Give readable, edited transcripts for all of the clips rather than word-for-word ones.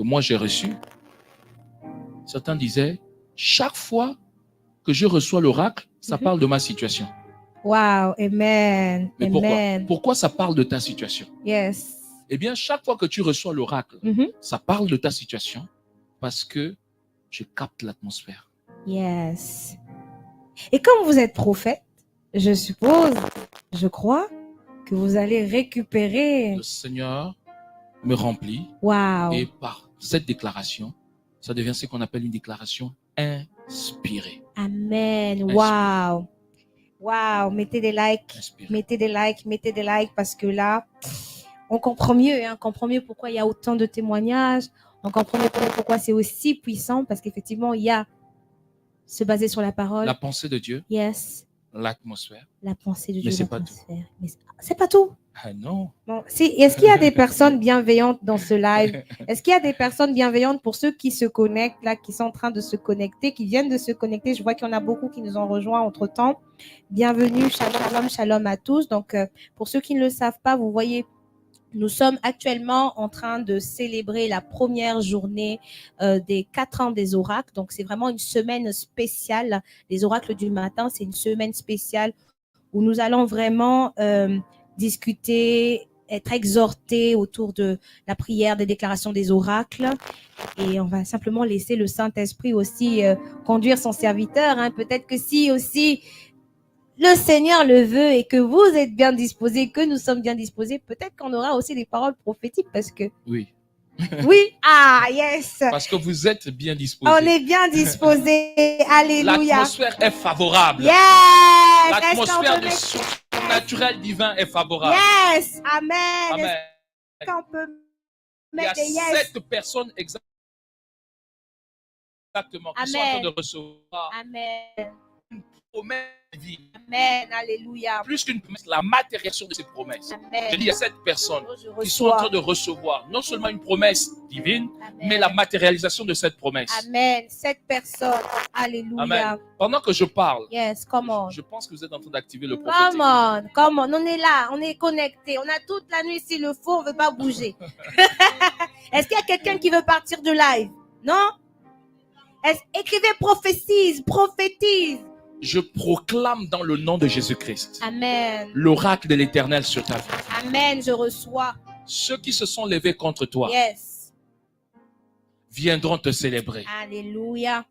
que moi j'ai reçues, certains disaient, chaque fois que je reçois l'oracle, ça parle de ma situation. Wow, amen. Mais Amen. pourquoi ça parle de ta situation? Yes. Eh bien, chaque fois que tu reçois l'oracle, ça parle de ta situation parce que je capte l'atmosphère. Yes. Et comme vous êtes prophète, je suppose, je crois, que vous allez récupérer. Le Seigneur me remplit. Wow. Et par cette déclaration, ça devient ce qu'on appelle une déclaration inspirée. Amen. Inspirée. Wow. Wow. Mettez des likes. Inspirée. Mettez des likes. Mettez des likes parce que là, on comprend mieux. On comprend mieux pourquoi il y a autant de témoignages. On comprend mieux pourquoi c'est aussi puissant parce qu'effectivement, il y a se baser sur la parole. La pensée de Dieu. Yes. L'atmosphère. La pensée de Dieu. Mais c'est pas tout. Mais c'est pas tout. Ah non. Bon, est-ce qu'il y a des personnes bienveillantes dans ce live? Est-ce qu'il y a des personnes bienveillantes pour ceux qui se connectent, là, qui sont en train de se connecter, qui viennent de se connecter? Je vois qu'il y en a beaucoup qui nous ont rejoints entre-temps. Bienvenue, shalom, shalom à tous. Donc, pour ceux qui ne le savent pas, vous voyez, nous sommes actuellement en train de célébrer la première journée des 4 ans des oracles. Donc, c'est vraiment une semaine spéciale. Les oracles du matin, c'est une semaine spéciale où nous allons vraiment discuter, être exhortés autour de la prière, des déclarations des oracles. Et on va simplement laisser le Saint-Esprit aussi conduire son serviteur. Peut-être que si aussi le Seigneur le veut et que vous êtes bien disposés, que nous sommes bien disposés, peut-être qu'on aura aussi des paroles prophétiques parce que... Oui. Oui, yes. Parce que vous êtes bien disposés. On est bien disposés. Alléluia. L'atmosphère est favorable. Yes. L'atmosphère du surnaturel divin est favorable. Yes. Amen. Amen. Est-ce qu'on peut Il y a mettre des yes? 7 personnes exactement qui sont en train de recevoir Amen. une promesse de vie. Amen. Alléluia. Plus qu'une promesse, la matérialisation de ces promesses. Amen. Je dis, il y a 7 personnes qui sont en train de recevoir non seulement une promesse divine, mais la matérialisation de cette promesse. Amen. 7 personnes. Alléluia. Amen. Pendant que je parle, yes, come on. Je pense que vous êtes en train d'activer le prophétique. Come on. On est là, on est connecté. On a toute la nuit s'il le faut, on ne veut pas bouger. Est-ce qu'il y a quelqu'un qui veut partir de live? Non? Écrivez prophétise. Je proclame dans le nom de Jésus-Christ. Amen. L'oracle de l'Éternel sur ta vie. Amen, je reçois. Ceux qui se sont levés contre toi yes. viendront te célébrer. Alléluia.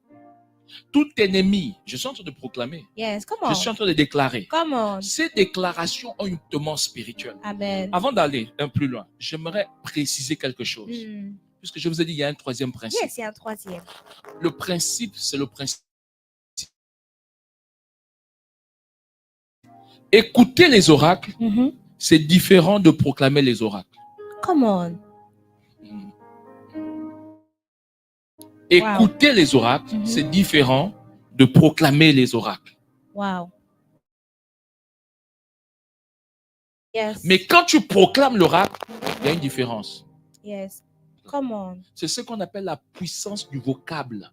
Tout ennemi, je suis en train de proclamer. Yes, come on. Je suis en train de déclarer. Come on. Ces déclarations ont une demande spirituelle. Amen. Avant d'aller un plus loin, j'aimerais préciser quelque chose. Puisque je vous ai dit, il y a un troisième principe. Yes, il y a un troisième. Le principe, c'est le principe. Écouter les oracles, c'est différent de proclamer les oracles. Come on. Écouter les oracles, c'est différent de proclamer les oracles. Wow. Yes. Mais quand tu proclames l'oracle, il y a une différence. Yes. Come on. C'est ce qu'on appelle la puissance du vocable.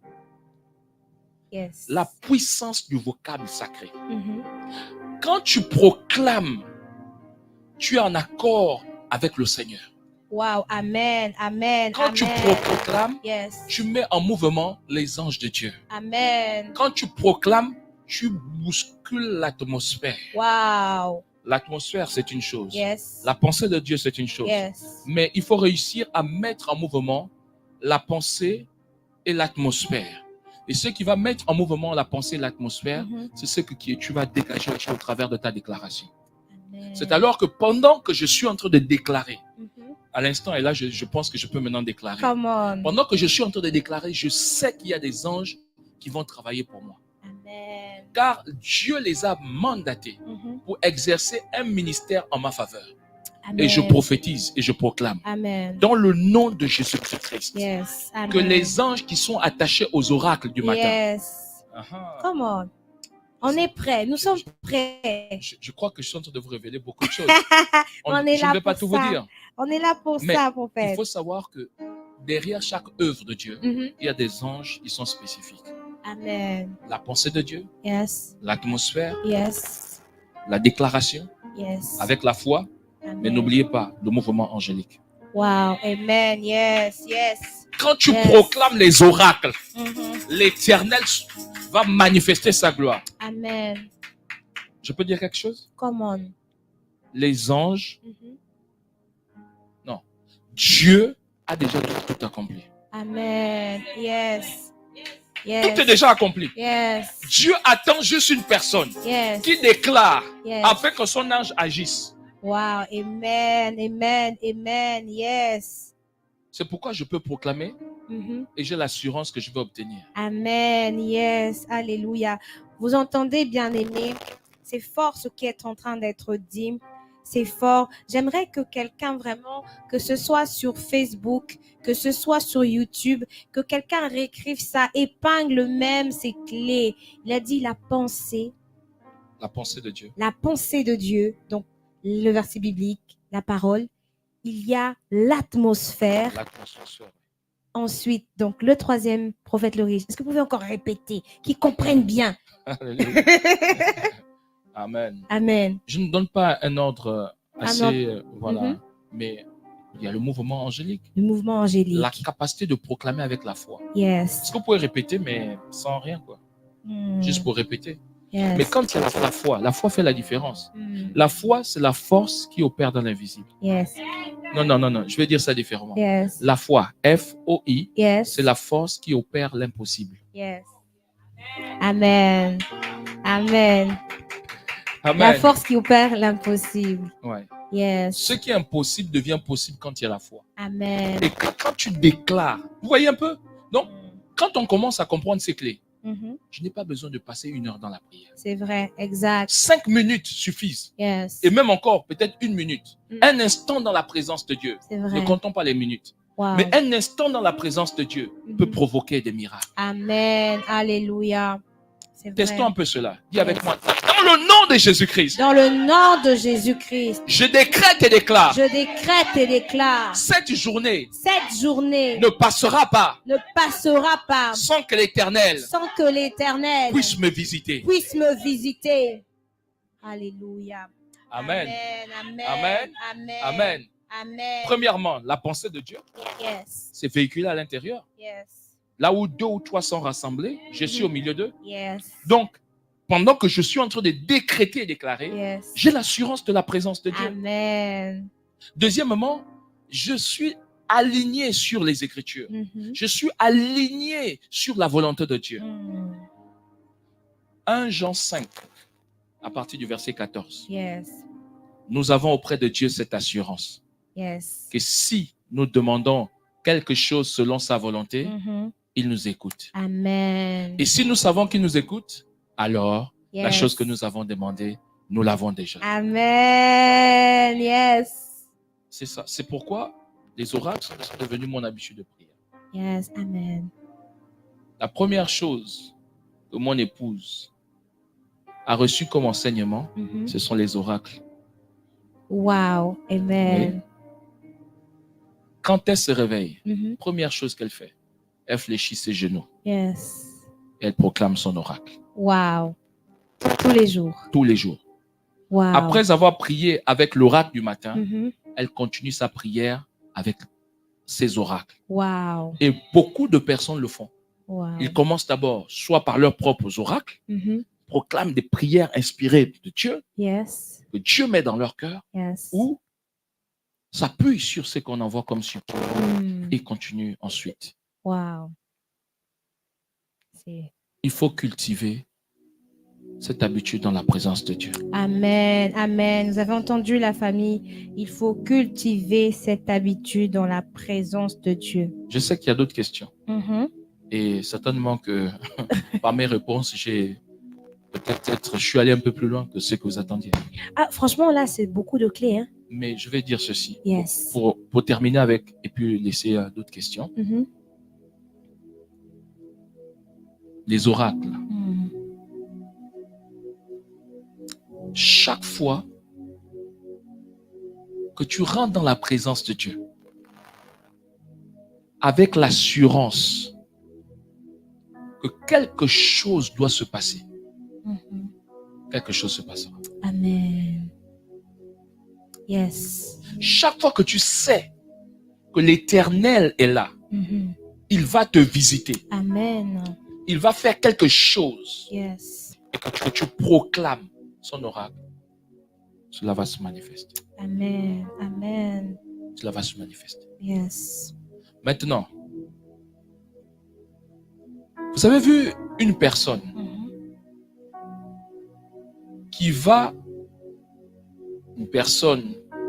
Yes. La puissance du vocable sacré. Quand tu proclames, tu es en accord avec le Seigneur. Wow, amen, amen. Quand tu proclames, yes. tu mets en mouvement les anges de Dieu. Amen. Quand tu proclames, tu bouscules l'atmosphère. Wow. L'atmosphère, c'est une chose. Yes. La pensée de Dieu, c'est une chose. Yes. Mais il faut réussir à mettre en mouvement la pensée et l'atmosphère. Et ce qui va mettre en mouvement la pensée et l'atmosphère, c'est ce que tu vas dégager au travers de ta déclaration. C'est alors que pendant que je suis en train de déclarer, à l'instant, et là, je pense que je peux maintenant déclarer. Pendant que je suis en train de déclarer, je sais qu'il y a des anges qui vont travailler pour moi. Amen. Car Dieu les a mandatés pour exercer un ministère en ma faveur. Amen. Et je prophétise et je proclame. Amen. Dans le nom de Jésus-Christ. Yes. Que les anges qui sont attachés aux oracles du matin. Yes. Come on. On est prêts. Nous sommes prêts. Je crois que je suis en train de vous révéler beaucoup de choses. Je ne vais pas tout vous dire. On est là pour ça, prophète. Il faut savoir que derrière chaque œuvre de Dieu, il y a des anges qui sont spécifiques. Amen. La pensée de Dieu. Yes. L'atmosphère. Yes. La déclaration. Yes. Avec la foi. Amen. Mais n'oubliez pas le mouvement angélique. Wow. Amen. Yes. Yes. Quand tu Yes. proclames les oracles, Mhm. l'Éternel va manifester sa gloire. Amen. Je peux dire quelque chose? Come on. Les anges, Mhm. non. Dieu a déjà tout accompli. Amen. Yes. Tout Yes. est déjà accompli. Yes. Dieu attend juste une personne Yes. qui déclare Yes. afin que son ange agisse. Wow. Amen. Amen. Amen. Yes. C'est pourquoi je peux proclamer Mhm. et j'ai l'assurance que je vais obtenir. Amen. Yes. Alléluia. Vous entendez, bien-aimés? C'est fort ce qui est en train d'être dit. C'est fort. J'aimerais que quelqu'un vraiment, que ce soit sur Facebook, que ce soit sur YouTube, que quelqu'un réécrive ça, épingle même ces clés. Il a dit la pensée La pensée de Dieu. Donc le verset biblique, la parole. Il y a l'atmosphère. L'atmosphère. Ensuite, donc le troisième, prophète le riche. Est-ce que vous pouvez encore répéter, qu'ils comprennent bien? Alléluia. Amen. Amen. Je ne donne pas un ordre assez, voilà, Mhm. mais il y a le mouvement angélique. Le mouvement La angélique. capacité de proclamer avec la foi. Yes. Est-ce que vous pouvez répéter, mais sans rien, quoi? Juste pour répéter. Yes. Mais quand il y a la foi fait la différence. Mm. La foi, c'est la force qui opère dans l'invisible. Yes. Non, je vais dire ça différemment. Yes. La foi, F-O-I, Yes. c'est la force qui opère l'impossible. Yes. Amen. Amen. Amen. La force qui opère l'impossible. Ouais. Yes. Ce qui est impossible devient possible quand il y a la foi. Amen. Et quand tu déclares, vous voyez un peu? Donc, quand on commence à comprendre ces clés, Mhm. je n'ai pas besoin de passer 1 heure dans la prière. C'est vrai, exact. 5 minutes suffisent. Yes. Et même encore, peut-être 1 minute. Mm. Un instant dans la présence de Dieu. C'est vrai. Ne comptons pas les minutes. Wow. Mais un instant dans la présence de Dieu peut Mhm. provoquer des miracles. Amen. Alléluia. C'est vrai. Testons un peu cela. Dis avec moi. Dans le nom de Jésus-Christ, Dans le nom de Jésus-Christ, je décrète et déclare, je décrète et déclare, cette journée cette journée ne passera pas ne passera pas sans que l'Éternel sans que l'Éternel puisse me visiter. puisse me visiter. Alléluia. Amen. Amen. Amen. Amen. Amen. Amen. Premièrement, la pensée de Dieu, Yes. c'est véhiculé à l'intérieur. Yes. Là où 2 ou 3 sont rassemblés, je suis au milieu d'eux. Yes. Donc, pendant que je suis en train de décréter et déclarer, Yes. j'ai l'assurance de la présence de Dieu. Amen. Deuxièmement, je suis aligné sur les Écritures. Mhm. Je suis aligné sur la volonté de Dieu. Mm. 1 Jean 5, à partir du verset 14. Yes. Nous avons auprès de Dieu cette assurance Yes. que si nous demandons quelque chose selon sa volonté, Mhm. il nous écoute. Amen. Et si nous savons qu'il nous écoute, alors la Yes. chose que nous avons demandée, nous l'avons déjà. Amen. Yes. C'est ça. C'est pourquoi les oracles sont devenus mon habitude de prière. Yes. Amen. La première chose que mon épouse a reçue comme enseignement, Mhm. ce sont les oracles. Wow. Amen. Quand elle se réveille, Mhm. première chose qu'elle fait, elle fléchit ses genoux Yes. et elle proclame son oracle Wow. Tous les jours. tous les jours. Wow. Après avoir prié avec l'oracle du matin, Mhm. elle continue sa prière avec ses oracles. Wow. Et beaucoup de personnes le font. Wow. Ils commencent d'abord soit par leurs propres oracles, Mhm. proclament des prières inspirées de Dieu, Yes. que Dieu met dans leur cœur, Yes. ou s'appuient sur ce qu'on envoie comme support Mm. et continuent ensuite. Wow. C'est... Il faut cultiver cette habitude dans la présence de Dieu. Amen. Amen. Vous avez entendu la famille. Il faut cultiver cette habitude dans la présence de Dieu. Je sais qu'il y a d'autres questions. Mhm. Et certainement que par mes réponses, je suis allé un peu plus loin que ce que vous attendiez. Ah, franchement, là, c'est beaucoup de clés. Hein? Mais je vais dire ceci. Yes. Pour terminer avec, et puis laisser d'autres questions. Mhm. Les oracles. Mm. Chaque fois que tu rentres dans la présence de Dieu, avec l'assurance que quelque chose doit se passer, Mhm. quelque chose se passera. Amen. Yes. Chaque fois que tu sais que l'Éternel est là, Mhm. il va te visiter. Amen. Il va faire quelque chose. Yes. Et quand tu proclames son oracle, cela va se manifester. Amen. Amen. Cela va se manifester. Yes. Maintenant, vous avez vu une personne qui va,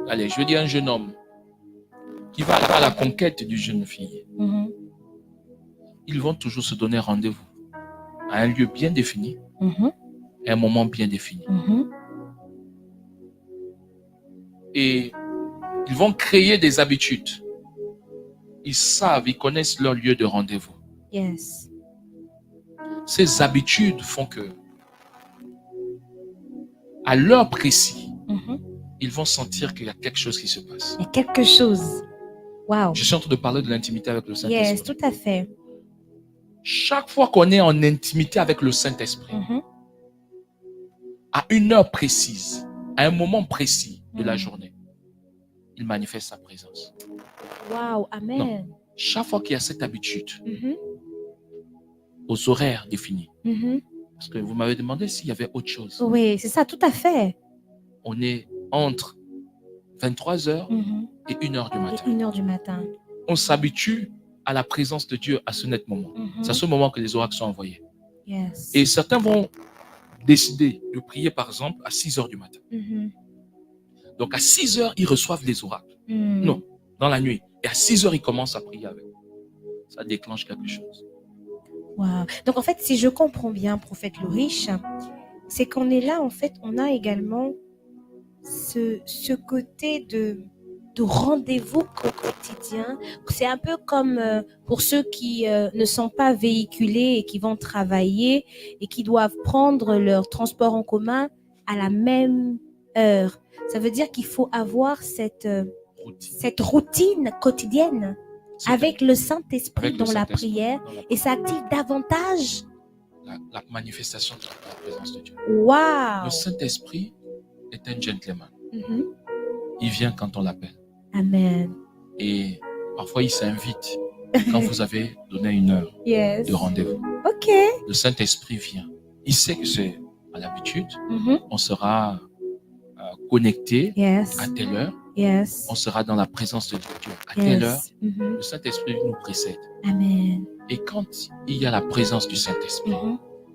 allez, je veux dire un jeune homme, qui va à la conquête d'une jeune fille. Ils vont toujours se donner rendez-vous à un lieu bien défini, à un moment bien défini. Et ils vont créer des habitudes. Ils savent, ils connaissent leur lieu de rendez-vous. Yes. Ces habitudes font que, à l'heure précise, ils vont sentir qu'il y a quelque chose qui se passe. Il y a quelque chose. Wow. Je suis en train de parler de l'intimité avec le Saint-Esprit. Yes, tout à fait. Chaque fois qu'on est en intimité avec le Saint-Esprit, à une heure précise, à un moment précis de la journée, il manifeste sa présence. Wow, amen. Non. Chaque fois qu'il y a cette habitude, aux horaires définis, parce que vous m'avez demandé s'il y avait autre chose. Oui, c'est ça, tout à fait. On est entre 23h et 1h du matin. Et 1h du matin. On s'habitue à la présence de Dieu à ce net moment. C'est à ce moment que les oracles sont envoyés. Yes. Et certains vont décider de prier, par exemple, à 6h du matin. Donc, à 6h, ils reçoivent les oracles. Non, dans la nuit. Et à 6h, ils commencent à prier avec. Ça déclenche quelque chose. Wow. Donc, en fait, si je comprends bien, prophète Loriche, c'est qu'on est là, en fait, on a également ce côté de rendez-vous au quotidien. C'est un peu comme pour ceux qui ne sont pas véhiculés et qui vont travailler et qui doivent prendre leur transport en commun à la même heure. Ça veut dire qu'il faut avoir cette routine quotidienne avec le Saint-Esprit dans la prière et ça active davantage la manifestation de la présence de Dieu. Wow. Le Saint-Esprit est un gentleman. Il vient quand on l'appelle. Amen. Et parfois, il s'invite quand vous avez donné une heure de rendez-vous. Ok. Le Saint-Esprit vient. Il sait que c'est à l'habitude. On sera connecté à telle heure. On sera dans la présence de Dieu à telle heure. Le Saint-Esprit nous précède. Amen. Et quand il y a la présence du Saint-Esprit,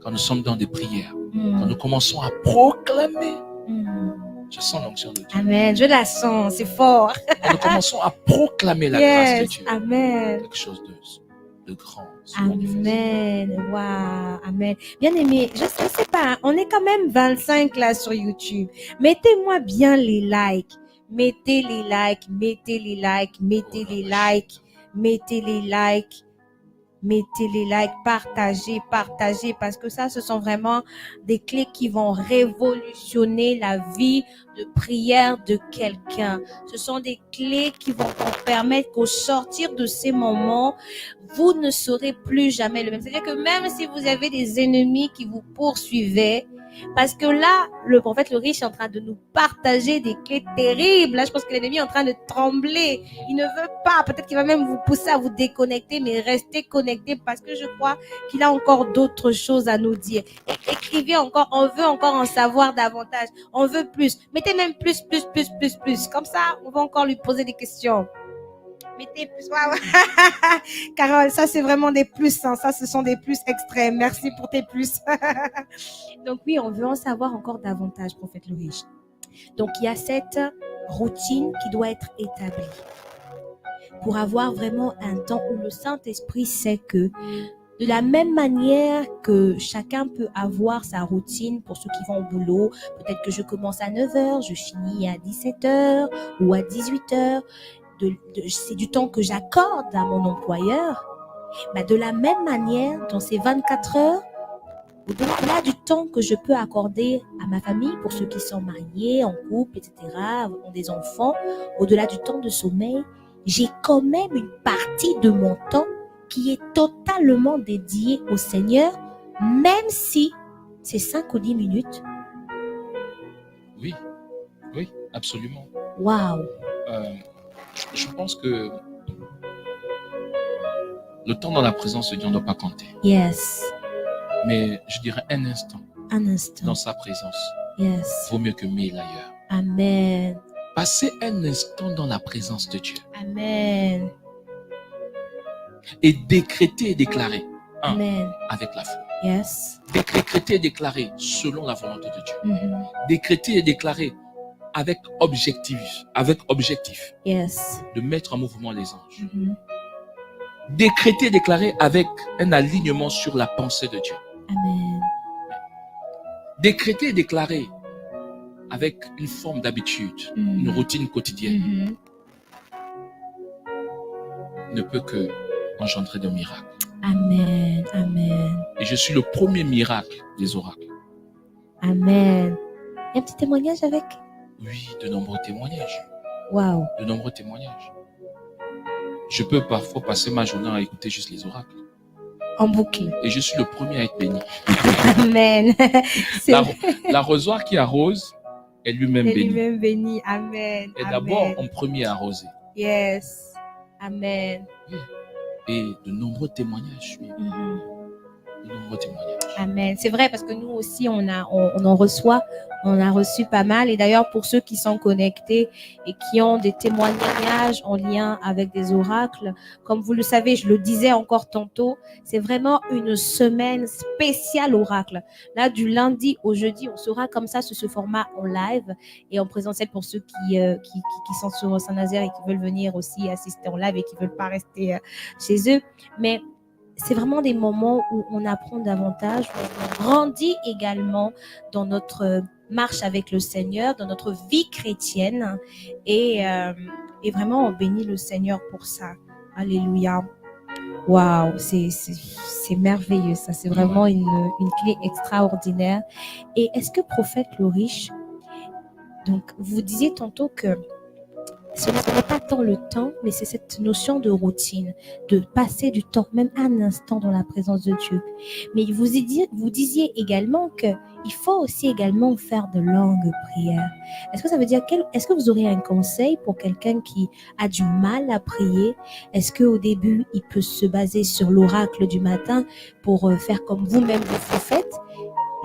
quand nous sommes dans des prières, quand nous commençons à proclamer, je sens l'onction de Dieu. Amen. Je la sens, c'est fort. Nous commençons à proclamer la grâce de Dieu. Amen. Quelque chose de grand. Amen. Wow. Amen. Bien aimé, je sais pas, on est quand même 25 là sur YouTube. Mettez-moi bien les likes. Mettez les likes, mettez les likes, mettez les likes, mettez les likes. Mettez les likes, partagez, parce que ça, ce sont vraiment des clés qui vont révolutionner la vie de prière de quelqu'un. Ce sont des clés qui vont vous permettre qu'au sortir de ces moments, vous ne serez plus jamais le même. C'est-à-dire que même si vous avez des ennemis qui vous poursuivaient, parce que là, le prophète Loriche est en train de nous partager des clés terribles. Là, je pense que l'ennemi est en train de trembler. Il ne veut pas. Peut-être qu'il va même vous pousser à vous déconnecter, mais restez connectés parce que je crois qu'il a encore d'autres choses à nous dire. Écrivez encore. On veut encore en savoir davantage. On veut plus. Mettez même plus. Comme ça, on va encore lui poser des questions. Mettez plus. Wow. Carole, ça c'est vraiment des plus. Hein. Ça, ce sont des plus extrêmes. Merci pour tes plus. Donc oui, on veut en savoir encore davantage, prophète Loriche. Donc il y a cette routine qui doit être établie pour avoir vraiment un temps où le Saint-Esprit sait que de la même manière que chacun peut avoir sa routine pour ceux qui vont au boulot, peut-être que je commence à 9h, je finis à 17h ou à 18h. C'est du temps que j'accorde à mon employeur. Bah, de la même manière, dans ces 24 heures, au-delà du temps que je peux accorder à ma famille, pour ceux qui sont mariés, en couple, etc., ont des enfants, au-delà du temps de sommeil, j'ai quand même une partie de mon temps qui est totalement dédiée au Seigneur, même si c'est 5 ou 10 minutes. Oui, absolument. Waouh. Je pense que Le temps dans la présence de Dieu, on ne doit pas compter. Yes. Mais je dirais un instant Un instant. dans sa présence Yes. vaut mieux que 1000 ailleurs. Amen. Passez un instant dans la présence de Dieu Amen. et décréter et déclarer. Amen. Avec la foi. Yes. Décréter et déclarer selon la volonté de Dieu. Mhm. Décréter et déclarer avec objectif. Yes. De mettre en mouvement les anges. Mhm. Décréter et déclarer avec un alignement sur la pensée de Dieu. Amen. Décréter et déclarer avec une forme d'habitude, une routine quotidienne, Mhm. ne peut que engendrer de miracles. Amen. Amen. Et je suis le premier miracle des oracles. Amen. Il y a un petit témoignage avec? Oui, de nombreux témoignages. Wow. De nombreux témoignages. Je peux parfois passer ma journée à écouter juste les oracles. En boucle. Et je suis le premier à être béni. Amen. L'arrosoir qui arrose est lui-même béni. Lui-même béni. Amen. Et d'abord, en premier à arroser. Yes. Amen. Oui. Et de nombreux témoignages suivent. Mhm. De nombreux témoignages. Amen. C'est vrai parce que nous aussi, on en reçoit. On a reçu pas mal. Et d'ailleurs, pour ceux qui sont connectés et qui ont des témoignages en lien avec des oracles, comme vous le savez, je le disais encore tantôt, c'est vraiment une semaine spéciale oracle. Là, du lundi au jeudi, on sera comme ça sur ce format en live et en présentiel pour ceux qui sont sur Saint-Nazaire et qui veulent venir aussi assister en live et qui veulent pas rester chez eux. Mais c'est vraiment des moments où on apprend davantage, où on grandit également dans notre marche avec le Seigneur, dans notre vie chrétienne et vraiment on bénit le Seigneur pour ça. Alléluia. Waouh, c'est merveilleux ça, c'est vraiment une clé extraordinaire. Et est-ce que prophète Loriche, donc vous disiez tantôt que ce n'est pas tant le temps, mais c'est cette notion de routine, de passer du temps, même un instant dans la présence de Dieu. Mais vous disiez également qu'il faut aussi également faire de longues prières. Est-ce que ça veut dire, est-ce que vous aurez un conseil pour quelqu'un qui a du mal à prier? Est-ce qu'au début, il peut se baser sur l'oracle du matin pour faire comme vous-même vous faites?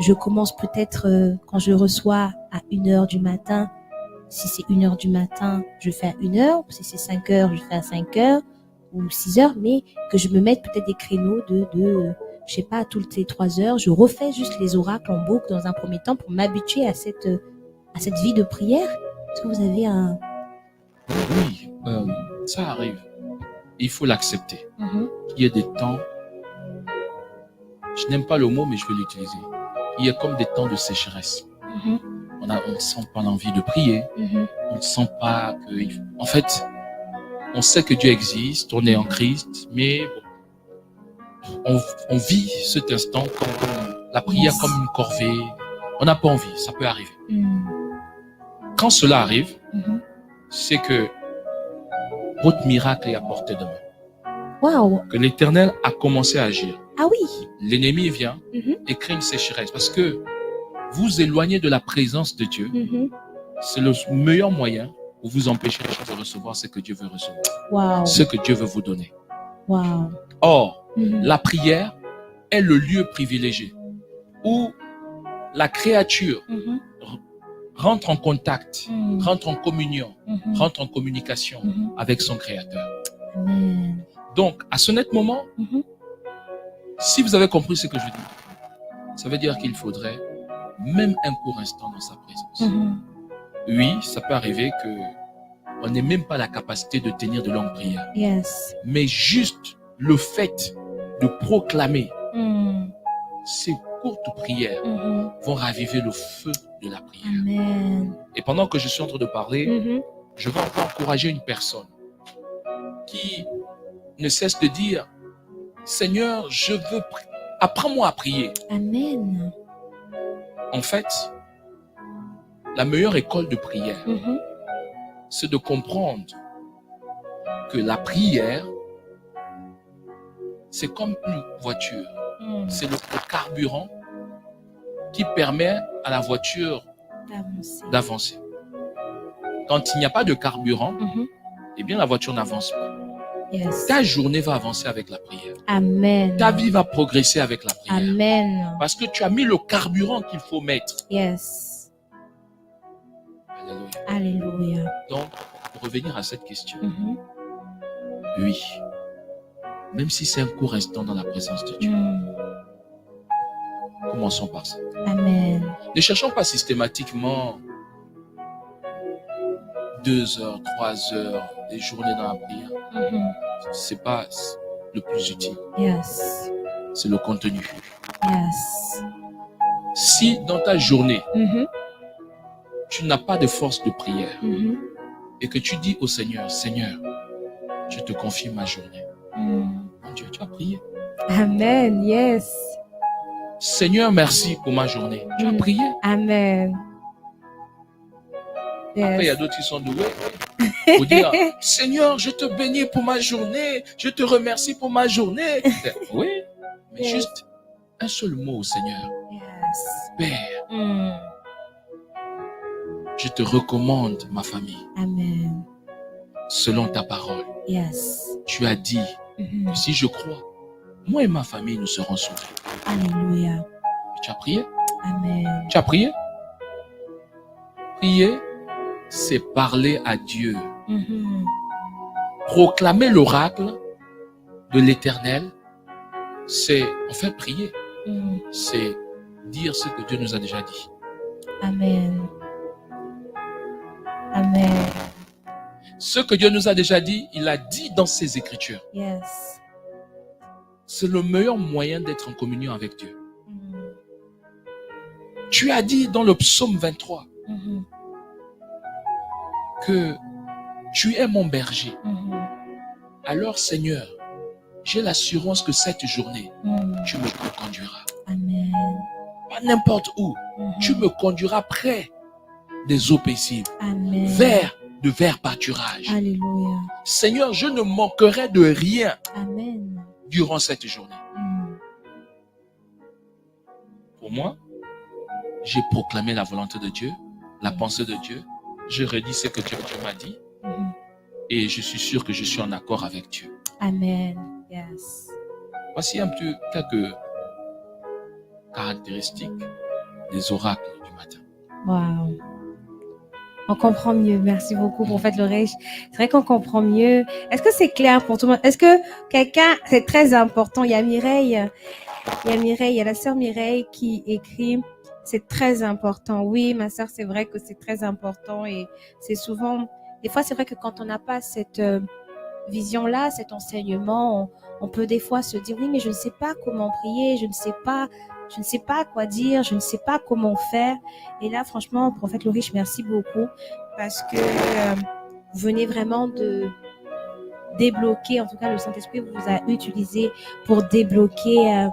Je commence peut-être quand je reçois à 1h du matin. Si c'est 1h du matin, je fais à 1h. Si c'est 5h, je fais à 5h ou 6h. Mais que je me mette peut-être des créneaux de je sais pas, toutes les 3 heures. Je refais juste les oracles en boucle dans un premier temps pour m'habituer à cette vie de prière. Est-ce que vous avez un... Oui, ça arrive. Il faut l'accepter. Il y a des temps, je n'aime pas le mot, mais je vais l'utiliser. Il y a comme des temps de sécheresse. On ne sent pas l'envie de prier. On ne sent pas que... En fait, on sait que Dieu existe, on est en Christ, mais on vit cet instant comme la prière comme une corvée. On n'a pas envie, ça peut arriver. Quand cela arrive, c'est que votre miracle est à portée de main. Wow. Que l'Éternel a commencé à agir. Ah oui. L'ennemi vient et crée une sécheresse parce que vous éloignez de la présence de Dieu. C'est le meilleur moyen pour vous empêcher de recevoir ce que Dieu veut recevoir. Wow. Ce que Dieu veut vous donner. Wow. Or, la prière est le lieu privilégié où la créature rentre en contact, rentre en communion, rentre en communication avec son Créateur. Amen. Donc, à ce net moment, si vous avez compris ce que je dis, ça veut dire qu'il faudrait même un court instant dans sa présence. Oui, ça peut arriver que on n'ait même pas la capacité de tenir de longues prières. Yes. Mais juste le fait de proclamer ces courtes prières vont raviver le feu de la prière. Amen. Et pendant que je suis en train de parler, je vais encore encourager une personne qui ne cesse de dire « Seigneur, je veux apprends-moi à prier. » Amen. En fait, la meilleure école de prière, c'est de comprendre que la prière, c'est comme une voiture. C'est le carburant qui permet à la voiture d'avancer. Quand il n'y a pas de carburant, eh bien la voiture n'avance pas. Yes. Ta journée va avancer avec la prière. Amen. Ta vie va progresser avec la prière. Amen. Parce que tu as mis le carburant qu'il faut mettre. Yes. Alléluia. Alléluia. Donc, pour revenir à cette question, Mhm. oui, même si c'est un court instant dans la présence de Dieu, commençons par ça. Amen. Ne cherchons pas systématiquement 2 heures, 3 heures, des journées dans la prière. Mhm. C'est pas le plus utile. Yes. C'est le contenu. Yes. Si dans ta journée, Mhm. tu n'as pas de force de prière Mhm. et que tu dis au Seigneur, Seigneur, je te confie ma journée. Mon Dieu, tu as prié. Amen. Yes. Seigneur, merci pour ma journée. Tu as prié. Amen. Après, il y a Yes. d'autres qui sont doués. Pour dire, Seigneur, je te bénis pour ma journée. Je te remercie pour ma journée. Oui, mais Yes. juste un seul mot au Seigneur. Yes. Père, je te recommande ma famille Amen. selon ta parole. Yes. Tu as dit que si je crois, moi et ma famille, nous serons sauvés. Alléluia. Tu as prié? Amen. Tu as prié? Prier, c'est parler à Dieu. Proclamer l'oracle de l'Éternel, c'est en fait prier. C'est dire ce que Dieu nous a déjà dit. Amen. Amen. Ce que Dieu nous a déjà dit, il a dit dans ses Écritures. Yes. C'est le meilleur moyen d'être en communion avec Dieu. Tu as dit dans le psaume 23 que tu es mon berger. Alors Seigneur, j'ai l'assurance que cette journée, tu me conduiras. Amen. Pas n'importe où. Tu me conduiras près des eaux paisibles, Amen. vers de verts pâturages. Alléluia. Seigneur, je ne manquerai de rien Amen. durant cette journée. Pour moi, j'ai proclamé la volonté de Dieu, la pensée de Dieu. Je redis ce que Dieu m'a dit. Et je suis sûr que je suis en accord avec Dieu. Amen. Yes. Voici un peu quelques caractéristiques des oracles du matin. Wow. On comprend mieux. Merci beaucoup, prophète Lorèche. C'est vrai qu'on comprend mieux. Est-ce que c'est clair pour tout le monde? Est-ce que quelqu'un, c'est très important. Il y a Mireille, il y a la sœur Mireille qui écrit, c'est très important. Oui, ma sœur, c'est vrai que c'est très important et c'est souvent, des fois, c'est vrai que quand on n'a pas cette vision-là, cet enseignement, on peut des fois se dire, oui, mais je ne sais pas comment prier, je ne sais pas quoi dire, je ne sais pas comment faire. Et là, franchement, prophète Lorèche, merci beaucoup parce que vous venez vraiment de débloquer, en tout cas, le Saint-Esprit vous a utilisé pour débloquer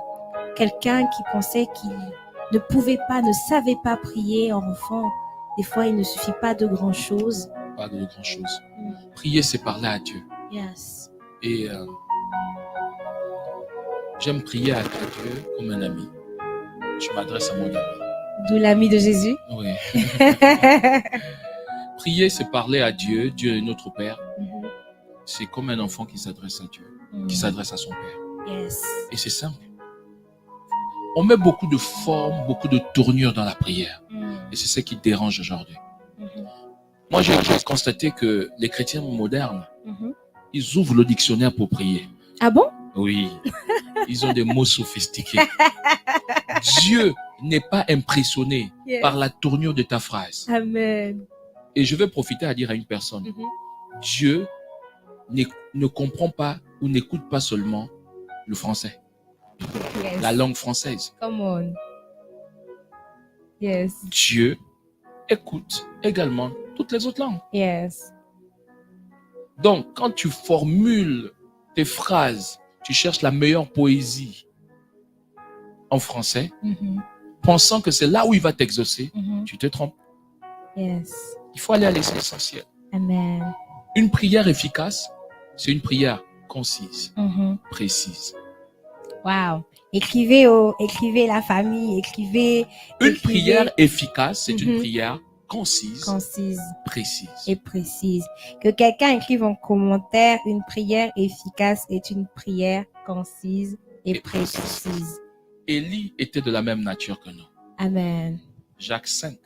quelqu'un qui pensait qu'il ne pouvait pas, ne savait pas prier enfant. Des fois, il ne suffit pas de grand-chose. Pas de grand-chose. Prier, c'est parler à Dieu. Yes. Et j'aime prier à Dieu comme un ami. Je m'adresse à mon ami. D'où l'ami de Jésus. Oui. Prier, c'est parler à Dieu. Dieu est notre Père. C'est comme un enfant qui s'adresse à Dieu, qui s'adresse à son Père. Yes. Et c'est simple. On met beaucoup de formes, beaucoup de tournures dans la prière. Et c'est ce qui dérange aujourd'hui. Moi, j'ai constaté que les chrétiens modernes, ils ouvrent le dictionnaire pour prier. Ah bon? Oui. Ils ont des mots sophistiqués. Dieu n'est pas impressionné par la tournure de ta phrase. Amen. Et je vais profiter à dire à une personne, Dieu ne comprend pas ou n'écoute pas seulement le français, la langue française. Come on. Yes. Dieu écoute également toutes les autres langues. Yes. Donc, quand tu formules tes phrases, tu cherches la meilleure poésie en français, pensant que c'est là où il va t'exaucer, tu te trompes. Yes. Il faut aller à l'essentiel. Amen. Une prière efficace, c'est une prière concise, précise. Wow. Écrivez la famille, écrivez. Une prière efficace, c'est une prière concise, précise. et précise. Que quelqu'un écrive en commentaire, une prière efficace est une prière concise et précise. Élie était de la même nature que nous. Amen. Jacques 5.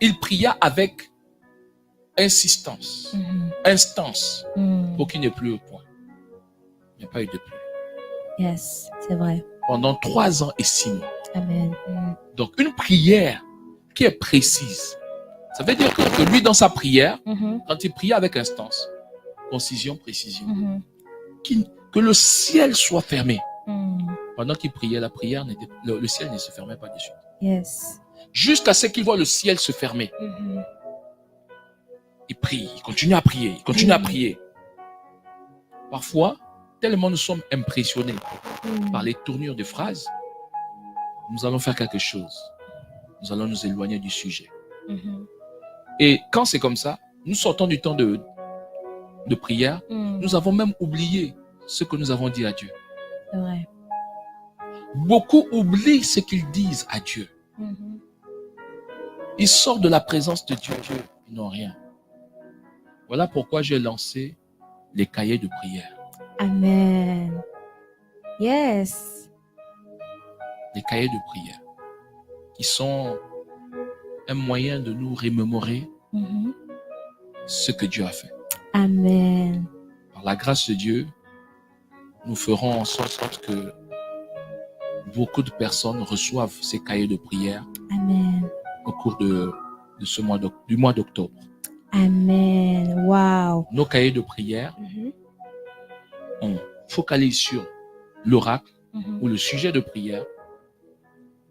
Il pria avec insistance, instance, pour qu'il n'ait plus au point. Il n'y a pas eu de pluie. Yes, c'est vrai. Pendant 3 ans et 6 mois. Amen. Donc, une prière qui est précise. Ça veut dire que lui, dans sa prière, quand il priait avec instance, concision, précision, que le ciel soit fermé. Pendant qu'il priait, la prière le ciel ne se fermait pas dessus. Yes. Jusqu'à ce qu'il voit le ciel se fermer. Il prie, il continue à prier, il continue à prier. Parfois, tellement nous sommes impressionnés par les tournures de phrases, nous allons faire quelque chose. Nous allons nous éloigner du sujet. Et quand c'est comme ça, nous sortons du temps de prière, nous avons même oublié ce que nous avons dit à Dieu. C'est vrai. Beaucoup oublient ce qu'ils disent à Dieu. Ils sortent de la présence de Dieu, ils n'ont rien. Voilà pourquoi j'ai lancé les cahiers de prière. Amen. Yes. Les cahiers de prière, qui sont un moyen de nous remémorer ce que Dieu a fait. Amen. Par la grâce de Dieu, nous ferons en sorte que beaucoup de personnes reçoivent ces cahiers de prière. Amen. Au cours de ce du mois d'octobre. Amen. Wow. Nos cahiers de prière, on focalise sur l'oracle ou le sujet de prière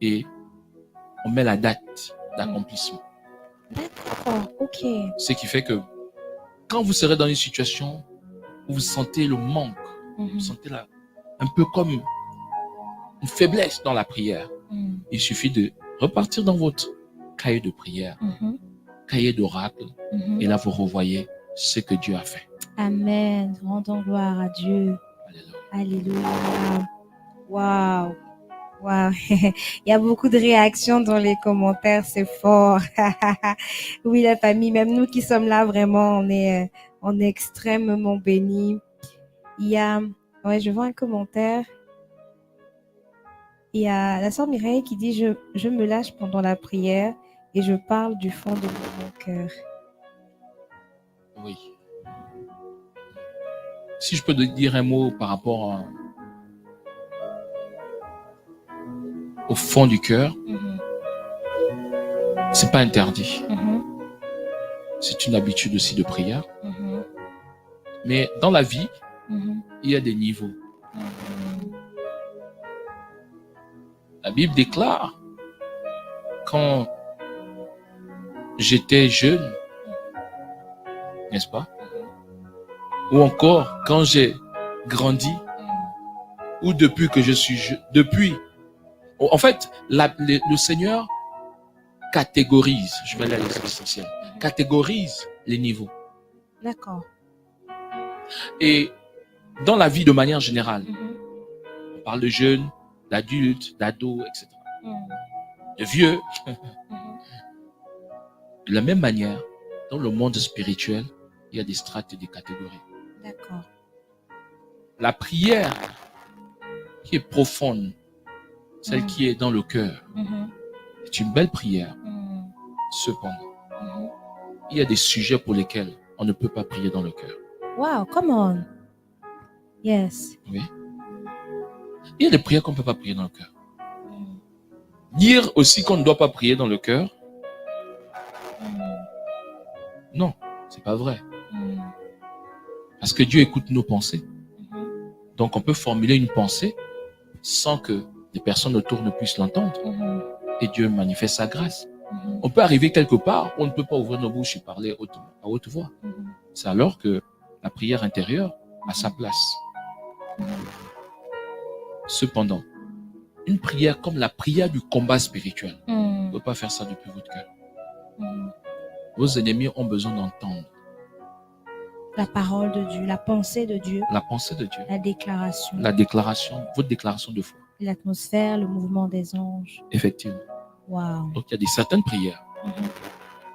et on met la date d'accomplissement. D'accord, ok. Ce qui fait que quand vous serez dans une situation où vous sentez le manque, vous sentez un peu comme une faiblesse dans la prière, il suffit de repartir dans votre cahier de prière, cahier d'oracle, et là vous revoyez ce que Dieu a fait. Amen. Rendons gloire à Dieu. Alléluia. Wow. Wow. Il y a beaucoup de réactions dans les commentaires, c'est fort. Oui, la famille, même nous qui sommes là, vraiment, on est extrêmement bénis. Il y a, ouais, je vois un commentaire. Il y a la sœur Mireille qui dit je me lâche pendant la prière et je parle du fond de mon cœur. Oui. Si je peux te dire un mot par rapport au fond du cœur, c'est pas interdit. C'est une habitude aussi de prière. Mais dans la vie, il y a des niveaux. La Bible déclare, quand j'étais jeune, n'est-ce pas? Ou encore, quand j'ai grandi, ou depuis que je suis jeune, en fait, le Seigneur catégorise, je vais aller à l'essentiel, catégorise les niveaux. D'accord. Et dans la vie de manière générale, on parle de jeunes, d'adultes, d'ados, etc. De vieux. De la même manière, dans le monde spirituel, il y a des strates et des catégories. D'accord. La prière qui est profonde, celle qui est dans le cœur, est une belle prière. Cependant, il y a des sujets pour lesquels on ne peut pas prier dans le cœur. Wow, come on. Yes. Oui. Il y a des prières qu'on ne peut pas prier dans le cœur. Dire aussi qu'on ne doit pas prier dans le cœur, non, c'est pas vrai. Parce que Dieu écoute nos pensées. Donc on peut formuler une pensée sans que les personnes autour ne puissent l'entendre. Et Dieu manifeste sa grâce. On peut arriver quelque part où on ne peut pas ouvrir nos bouches et parler à haute voix. C'est alors que la prière intérieure a sa place. Cependant, une prière comme la prière du combat spirituel, on ne peut pas faire ça depuis votre cœur. Vos ennemis ont besoin d'entendre la parole de Dieu, la pensée de Dieu. La pensée de Dieu. La déclaration. La déclaration, votre déclaration de foi. L'atmosphère, le mouvement des anges. Effectivement. Wow. Donc il y a certaines prières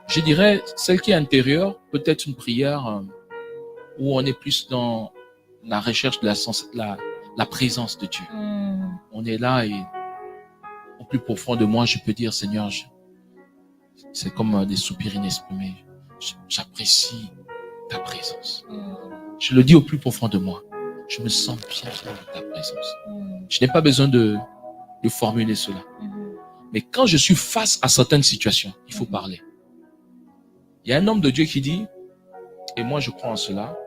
Je dirais, celle qui est intérieure, peut-être une prière où on est plus dans la recherche de la présence de Dieu. On est là et au plus profond de moi, je peux dire, Seigneur, c'est comme des soupirs inexprimés. J'apprécie ta présence. Je le dis au plus profond de moi. Je me sens bien dans ta présence. Je n'ai pas besoin de formuler cela. Mais quand je suis face à certaines situations, il faut parler. Il y a un homme de Dieu qui dit, et moi je crois en cela,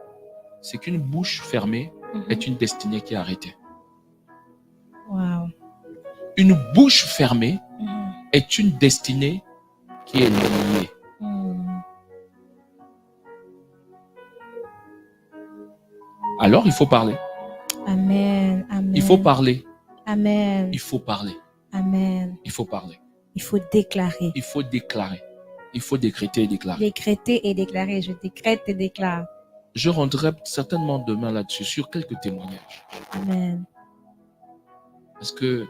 c'est qu'une bouche fermée est une destinée qui est arrêtée. Wow. Une bouche fermée est une destinée qui est liée. Alors il faut parler. Amen. Amen. Il faut parler. Amen. Il faut parler. Amen. Il faut parler. Il faut déclarer. Il faut déclarer. Il faut décréter et déclarer. Décréter et déclarer. Je décrète et déclare. Je rendrai certainement demain là-dessus sur quelques témoignages. Amen. Parce que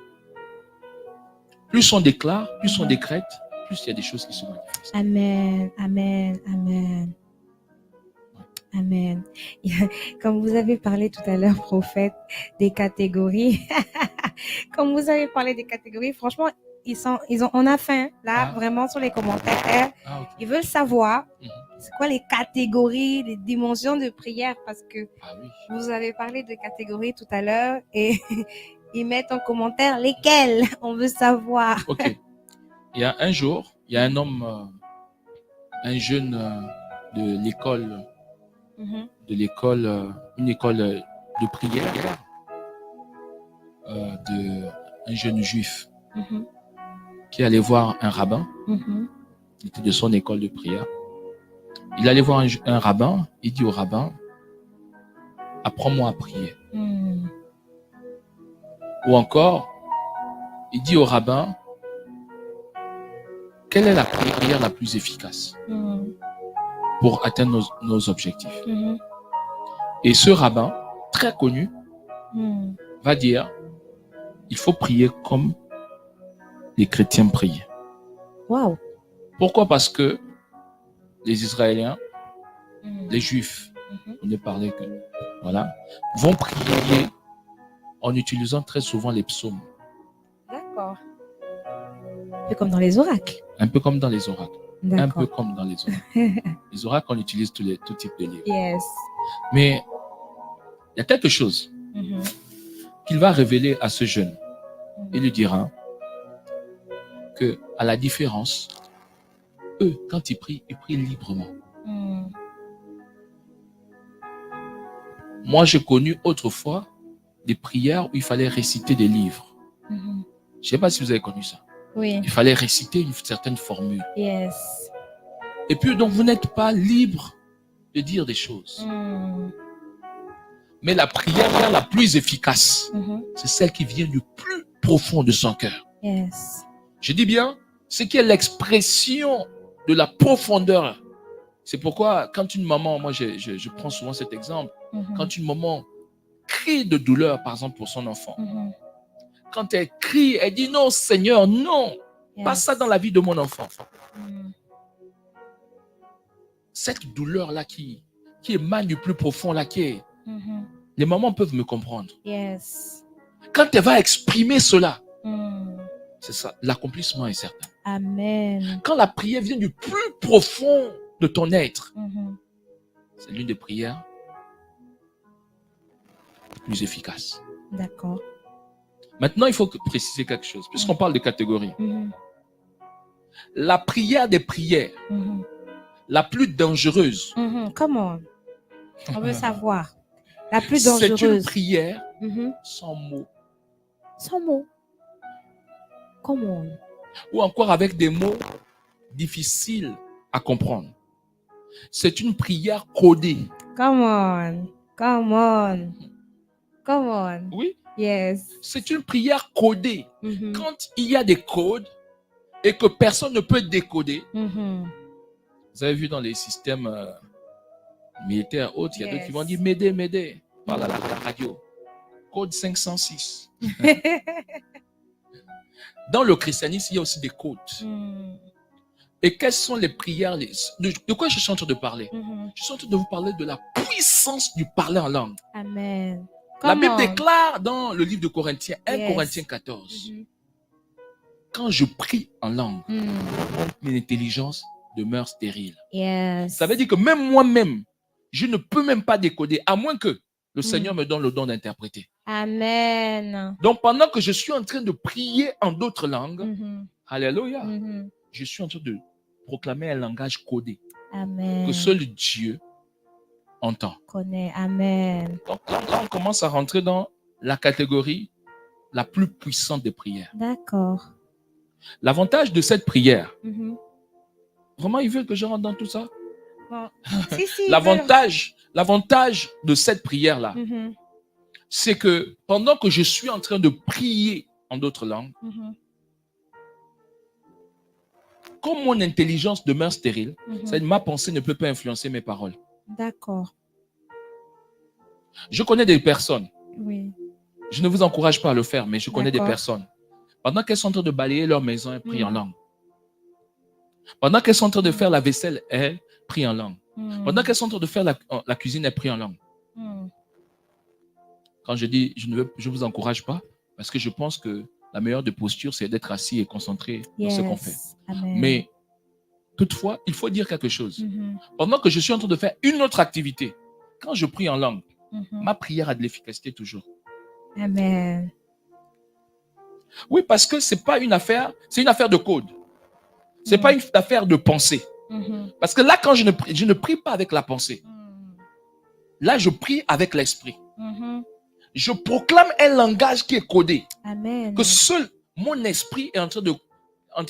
plus on déclare, plus on décrète, plus il y a des choses qui se manifestent. Amen. Amen. Amen. Amen. Comme vous avez parlé tout à l'heure, prophète, des catégories. Comme vous avez parlé des catégories, franchement, on a faim, là, vraiment, sur les commentaires. Okay. Ils veulent savoir, c'est quoi les catégories, les dimensions de prière, parce que vous avez parlé de catégories tout à l'heure et ils mettent en commentaire lesquelles on veut savoir. Ok. Il y a un jour, il y a un homme, un jeune de l'école, une école de prière, un jeune juif qui allait voir un rabbin. Il était de son école de prière. Il allait voir un rabbin. Il dit au rabbin, apprends-moi à prier. Ou encore, il dit au rabbin, quelle est la prière la plus efficace pour atteindre nos objectifs? Et ce rabbin, très connu, va dire, il faut prier comme les chrétiens prient. Wow. Pourquoi? Parce que les Israéliens, les Juifs, on ne parlait que, voilà, vont prier en utilisant très souvent les psaumes. D'accord. Un peu comme dans les oracles. Un peu comme dans les oracles. D'accord. Un peu comme dans les oracles. Les oracles, on utilise tout type de livres. Yes. Mais il y a quelque chose qu'il va révéler à ce jeune. Il lui dira que, à la différence, eux, quand ils prient librement. Moi, j'ai connu autrefois des prières où il fallait réciter des livres. Je ne sais pas si vous avez connu ça. Oui. Il fallait réciter une certaine formule. Yes. Et puis, donc, vous n'êtes pas libre de dire des choses. Mais la prière la plus efficace, c'est celle qui vient du plus profond de son cœur. Yes. Je dis bien, ce qui est l'expression de la profondeur. C'est pourquoi, quand une maman, moi je prends souvent cet exemple, quand une maman crie de douleur, par exemple, pour son enfant, quand elle crie, elle dit non, Seigneur, non, pas ça dans la vie de mon enfant. Cette douleur-là qui émane du plus profond, là, les mamans peuvent me comprendre. Yes. Quand elle va exprimer cela, c'est ça, l'accomplissement est certain. Amen. Quand la prière vient du plus profond de ton être, c'est l'une des prières les plus efficaces. D'accord. Maintenant, il faut préciser quelque chose, puisqu'on parle de catégories. La prière des prières, la plus dangereuse. Comment? On veut savoir. La plus dangereuse. C'est une prière sans mots. Sans mots. Comment? Ou encore avec des mots difficiles à comprendre. C'est une prière codée. Come on. Come on. Come on. Oui. Yes. C'est une prière codée. Quand il y a des codes et que personne ne peut décoder, vous avez vu dans les systèmes militaires autres, il y a d'autres qui vont dire m'aider, m'aider, par la radio. Code 506. Dans le christianisme, il y a aussi des codes. Et quelles sont les prières de quoi je suis en train de parler? Mhm. Je suis en train de vous parler de la puissance du parler en langue. Amen. La Come Bible on. déclare dans le livre de Corinthiens, 1 Yes. Corinthiens 14, Mhm. quand je prie en langue, Mm. mon intelligence demeure stérile. Yes. Ça veut dire que même moi-même, je ne peux même pas décoder, à moins que le Mm. Seigneur me donne le don d'interpréter. Amen. Donc, pendant que je suis en train de prier en d'autres langues, Mhm. alléluia, Mhm. je suis en train de proclamer un langage codé Amen. que seul Dieu entend. Connais. Amen. Donc, là, on commence à rentrer dans la catégorie la plus puissante des prières. D'accord. L'avantage de cette prière, Mhm. vraiment, ils veulent que je rentre dans tout ça. Bon. Si, L'avantage de cette prière-là, Mhm. c'est que pendant que je suis en train de prier en d'autres langues, Mhm. comme mon intelligence demeure stérile, Mhm. c'est-à-dire ma pensée ne peut pas influencer mes paroles. D'accord. Je connais des personnes, Oui. je ne vous encourage pas à le faire, mais je connais des D'accord. personnes. Pendant qu'elles sont en train de balayer leur maison, elles prient en Mm. langue. Pendant qu'elles sont en train de faire la vaisselle, elles prient en langue. Mm. Pendant qu'elles sont en train de faire la cuisine, elles prient en langue. Mm. Quand je dis je ne vous encourage pas, parce que je pense que la meilleure des postures, c'est d'être assis et concentré dans ce qu'on fait. Yes. Amen. Mais toutefois, il faut dire quelque chose. Mhm. Pendant que je suis en train de faire une autre activité, quand je prie en langue, Mhm. ma prière a de l'efficacité toujours. Amen. Oui, parce que c'est pas une affaire, c'est une affaire de code. C'est Mm. pas une affaire de pensée. Mhm. Parce que là, quand je ne prie pas avec la pensée. Mm. Là, je prie avec l'esprit. Mhm. Je proclame un langage qui est codé. Amen. Que seul mon esprit est en train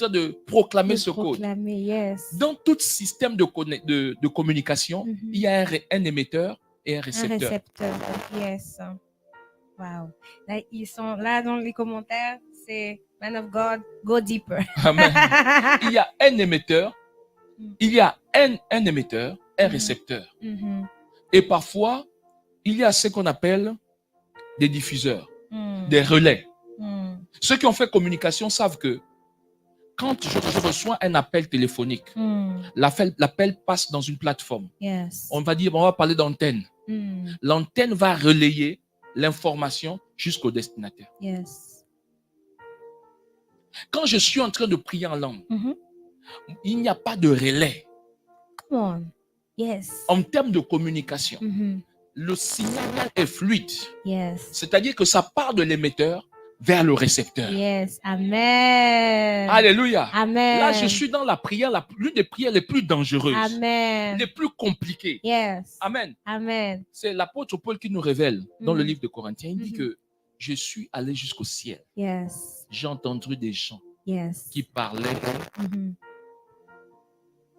de proclamer De ce code. proclamer, yes. Dans tout système de communication, Mhm. il y a un émetteur et un Un récepteur. récepteur. Yes. Wow. Là, ils sont là dans les commentaires. C'est Man of God, go deeper. Amen. Il y a un émetteur, il y a un émetteur, un Mhm. récepteur. Mhm. Et parfois, il y a ce qu'on appelle des diffuseurs, Mm. des relais. Mm. Ceux qui ont fait communication savent que quand je reçois un appel téléphonique, Mm. l'appel passe dans une plateforme. Yes. On va parler d'antenne. Mm. L'antenne va relayer l'information jusqu'au destinataire. Yes. Quand je suis en train de prier en langue, Mhm. il n'y a pas de relais. Come on. Yes. En termes de communication, Mhm. le signal est fluide. Yes. C'est-à-dire que ça part de l'émetteur vers le récepteur. Yes. Amen. Alléluia. Amen. Là, je suis dans la prière, l'une des prières les plus dangereuses, Amen. les plus compliquées. Yes. Amen. Amen. C'est l'apôtre Paul qui nous révèle dans le Mhm. livre de Corinthiens. Il dit Mhm. que je suis allé jusqu'au ciel. Yes. J'ai entendu des gens Yes. qui parlaient Mhm.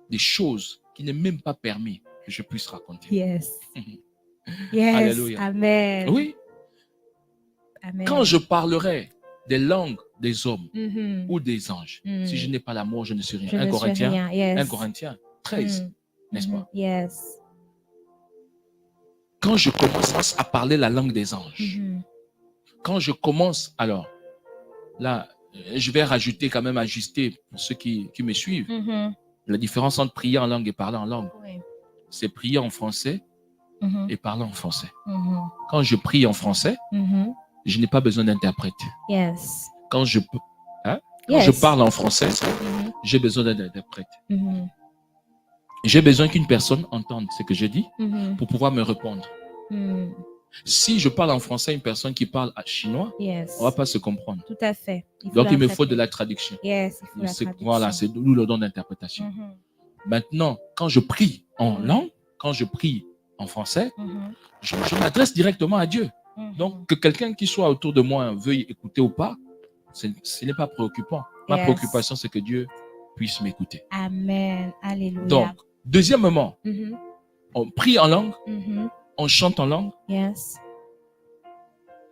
des choses qui n'est même pas permis que je puisse raconter. Yes. Yes. Alléluia. Amen. Oui, Amen. quand je parlerai des langues des hommes Mhm. ou des anges, Mhm. si je n'ai pas l'amour, je ne suis rien. Je 1 ne suis Corinthiens, rien. Yes. 1 Corinthiens 13, Mhm. n'est-ce Mhm. pas? Yes. Quand je commence à parler la langue des anges, Mhm. quand je commence, alors, là, je vais rajouter quand même, ajuster pour ceux qui me suivent. Mhm. La différence entre prier en langue et parler en langue, Oui. c'est prier en français Mhm. et parler en français. Mhm. Quand je prie en français, Mhm. je n'ai pas besoin d'interprète. Yes. Quand je Yes. je parle en français, Mhm. j'ai besoin d'un interprète. Mhm. J'ai besoin qu'une personne entende ce que je dis Mhm. pour pouvoir me répondre. Mhm. Si je parle en français à une personne qui parle chinois, Yes. on ne va pas se comprendre. Tout à fait. Donc, il me faut l'interprète. de la traduction. Yes, il faut la traduction. Voilà, c'est d'où le don d'interprétation. Mhm. Maintenant, quand je prie en Mhm. langue, quand je prie en français, Mhm. je m'adresse directement à Dieu. Mhm. Donc, que quelqu'un qui soit autour de moi veuille écouter ou pas, ce n'est pas préoccupant. Ma Yes. préoccupation, c'est que Dieu puisse m'écouter. Amen. Alléluia. Donc, deuxièmement, Mhm. on prie en langue, Mhm. on chante en langue. Yes.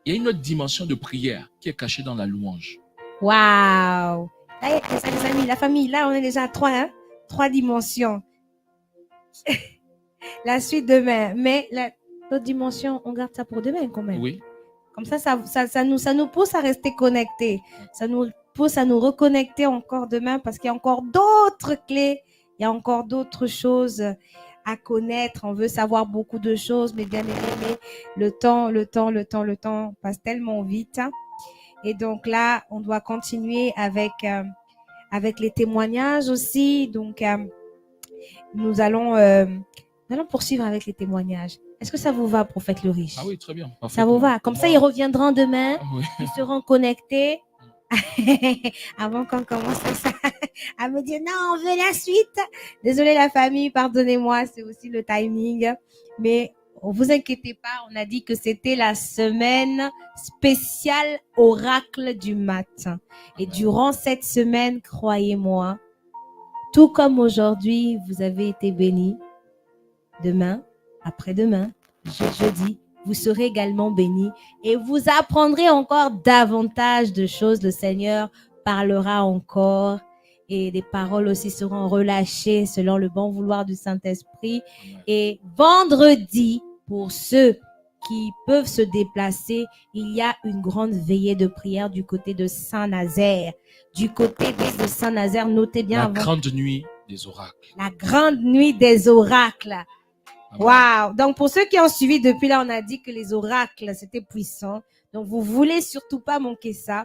Il y a une autre dimension de prière qui est cachée dans la louange. Wow. Là, les amis, la famille, là, on est déjà à 3, hein? 3 dimensions. La suite demain. Mais l'autre dimension, on garde ça pour demain quand même. Oui. Comme ça nous pousse à rester connectés. Ça nous pousse à nous reconnecter encore demain parce qu'il y a encore d'autres clés, il y a encore d'autres choses à connaître. On veut savoir beaucoup de choses, mais bien aimé, le temps passe tellement vite. Et donc là, on doit continuer avec les témoignages aussi. Donc, nous allons poursuivre avec les témoignages. Est-ce que ça vous va, prophète le riche? Ah oui, très bien. Ça vous va? Comme ça, ils reviendront demain. Oui. Ils seront connectés. Avant qu'on commence ça, à me dire non, on veut la suite. Désolée la famille, pardonnez-moi, c'est aussi le timing. Mais vous inquiétez pas, on a dit que c'était la semaine spéciale oracle du matin. Et durant cette semaine, croyez-moi, tout comme aujourd'hui, vous avez été bénis. Demain, après-demain, jeudi, vous serez également bénis et vous apprendrez encore davantage de choses. Le Seigneur parlera encore et des paroles aussi seront relâchées selon le bon vouloir du Saint-Esprit. Et vendredi, pour ceux qui peuvent se déplacer, il y a une grande veillée de prière du côté de Saint-Nazaire. Du côté de Saint-Nazaire, notez bien. La grande nuit des oracles. La grande nuit des oracles. Wow! Donc, pour ceux qui ont suivi depuis là, on a dit que les oracles, c'était puissant. Donc, vous voulez surtout pas manquer ça.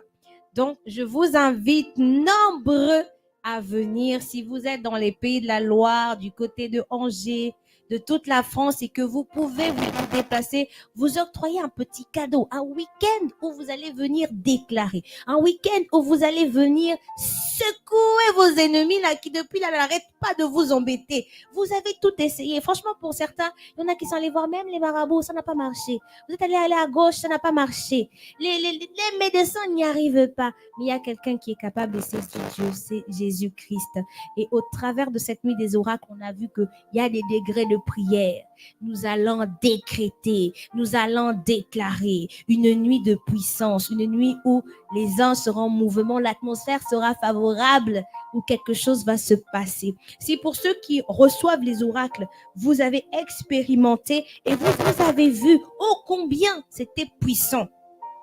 Donc, je vous invite nombreux à venir. Si vous êtes dans les pays de la Loire, du côté de Angers, de toute la France et que vous pouvez vous déplacer, vous octroyez un petit cadeau, un week-end où vous allez venir déclarer, un week-end où vous allez venir secouer vos ennemis là qui depuis là n'arrêtent pas de vous embêter. Vous avez tout essayé. Franchement, pour certains, il y en a qui sont allés voir même les marabouts, ça n'a pas marché. Vous êtes allés à gauche, ça n'a pas marché. Les médecins n'y arrivent pas. Mais il y a quelqu'un qui est capable et c'est Dieu, c'est Jésus-Christ. Et au travers de cette nuit des oracles, on a vu qu'il y a des degrés de prière. Nous allons décréter, nous allons déclarer une nuit de puissance, une nuit où les uns seront en mouvement, l'atmosphère sera favorable, où quelque chose va se passer. Si pour ceux qui reçoivent les oracles, vous avez expérimenté et vous avez vu ô combien c'était puissant.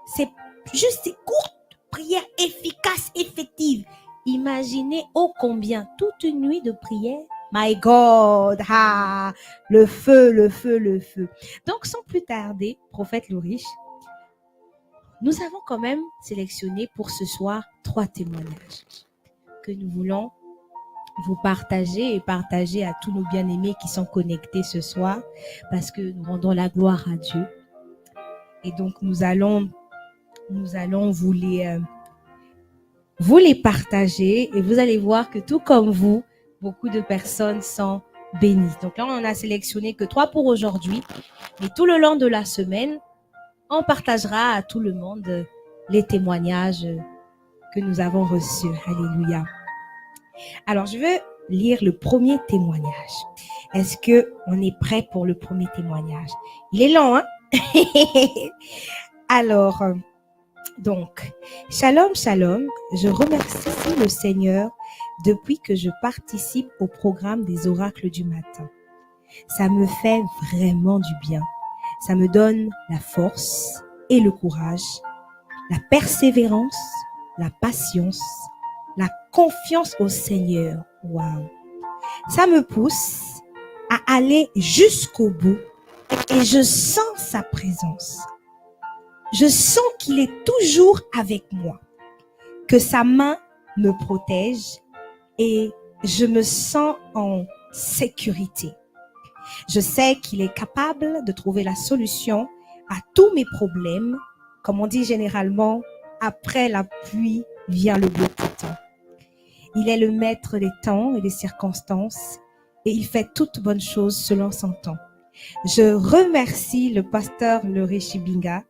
C'est juste ces courtes prières efficaces, effectives. Imaginez ô combien toute une nuit de prière. My God, le feu, le feu, le feu. Donc, sans plus tarder, prophète le riche, nous avons quand même sélectionné pour ce soir 3 témoignages que nous voulons vous partager et partager à tous nos bien-aimés qui sont connectés ce soir parce que nous rendons la gloire à Dieu. Et donc, nous allons vous les partager et vous allez voir que tout comme vous, beaucoup de personnes sont bénies. Donc là, on a sélectionné que 3 pour aujourd'hui. Mais tout le long de la semaine, on partagera à tout le monde les témoignages que nous avons reçus. Alléluia. Alors, je veux lire le premier témoignage. Est-ce que on est prêt pour le premier témoignage? Il est long, hein? Alors, donc, shalom, shalom. Je remercie le Seigneur depuis que je participe au programme des oracles du matin. Ça me fait vraiment du bien. Ça me donne la force et le courage, la persévérance, la patience, la confiance au Seigneur. Waouh! Ça me pousse à aller jusqu'au bout et je sens sa présence. Je sens qu'il est toujours avec moi, que sa main me protège et je me sens en sécurité. Je sais qu'il est capable de trouver la solution à tous mes problèmes. Comme on dit généralement, après la pluie vient le beau temps. Il est le maître des temps et des circonstances et il fait toutes bonnes choses selon son temps. Je remercie le pasteur Lori Chibinga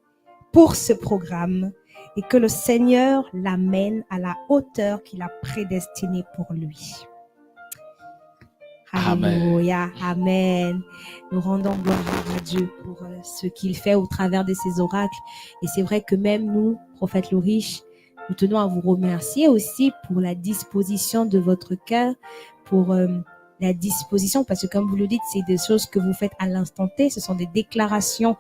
pour ce programme et que le Seigneur l'amène à la hauteur qu'il a prédestinée pour lui. Alléluia, amen. Nous rendons gloire à Dieu pour ce qu'il fait au travers de ses oracles. Et c'est vrai que même nous, prophète Loriche, nous tenons à vous remercier aussi pour la disposition de votre cœur, pour la disposition, parce que comme vous le dites, c'est des choses que vous faites à l'instant T, ce sont des déclarations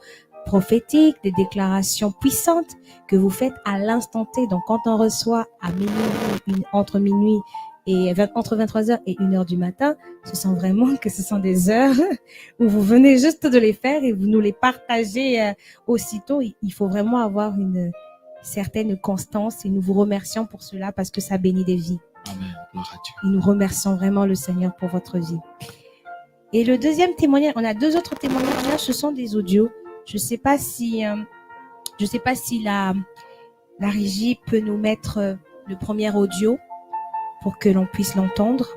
prophétiques, des déclarations puissantes que vous faites à l'instant T. Donc, quand on reçoit à minuit, entre minuit et entre 23h et 1h du matin, ce sont vraiment que ce sont des heures où vous venez juste de les faire et vous nous les partagez aussitôt. Il faut vraiment avoir une certaine constance et nous vous remercions pour cela parce que ça bénit des vies. Amen. Gloire à Dieu. Et nous remercions vraiment le Seigneur pour votre vie. Et le deuxième témoignage, on a 2 autres témoignages, ce sont des audios. Je sais pas si la régie peut nous mettre le premier audio pour que l'on puisse l'entendre.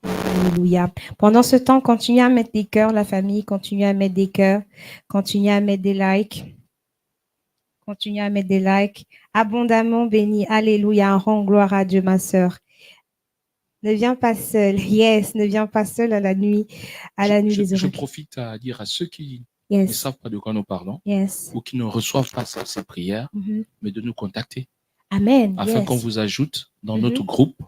Alléluia. Pendant ce temps, continuez à mettre des cœurs, la famille, continuez à mettre des cœurs, continuez à mettre des likes. Continuez à mettre des likes. Abondamment béni. Alléluia. Rends gloire à Dieu, ma sœur. Ne viens pas seul. Yes, ne viens pas seul à la nuit des Je oracles. profite à dire à ceux qui ne Yes, savent pas de quoi nous parlons yes. ou qui ne reçoivent pas ces prières, mais de nous contacter Amen. afin Yes. qu'on vous ajoute dans notre groupe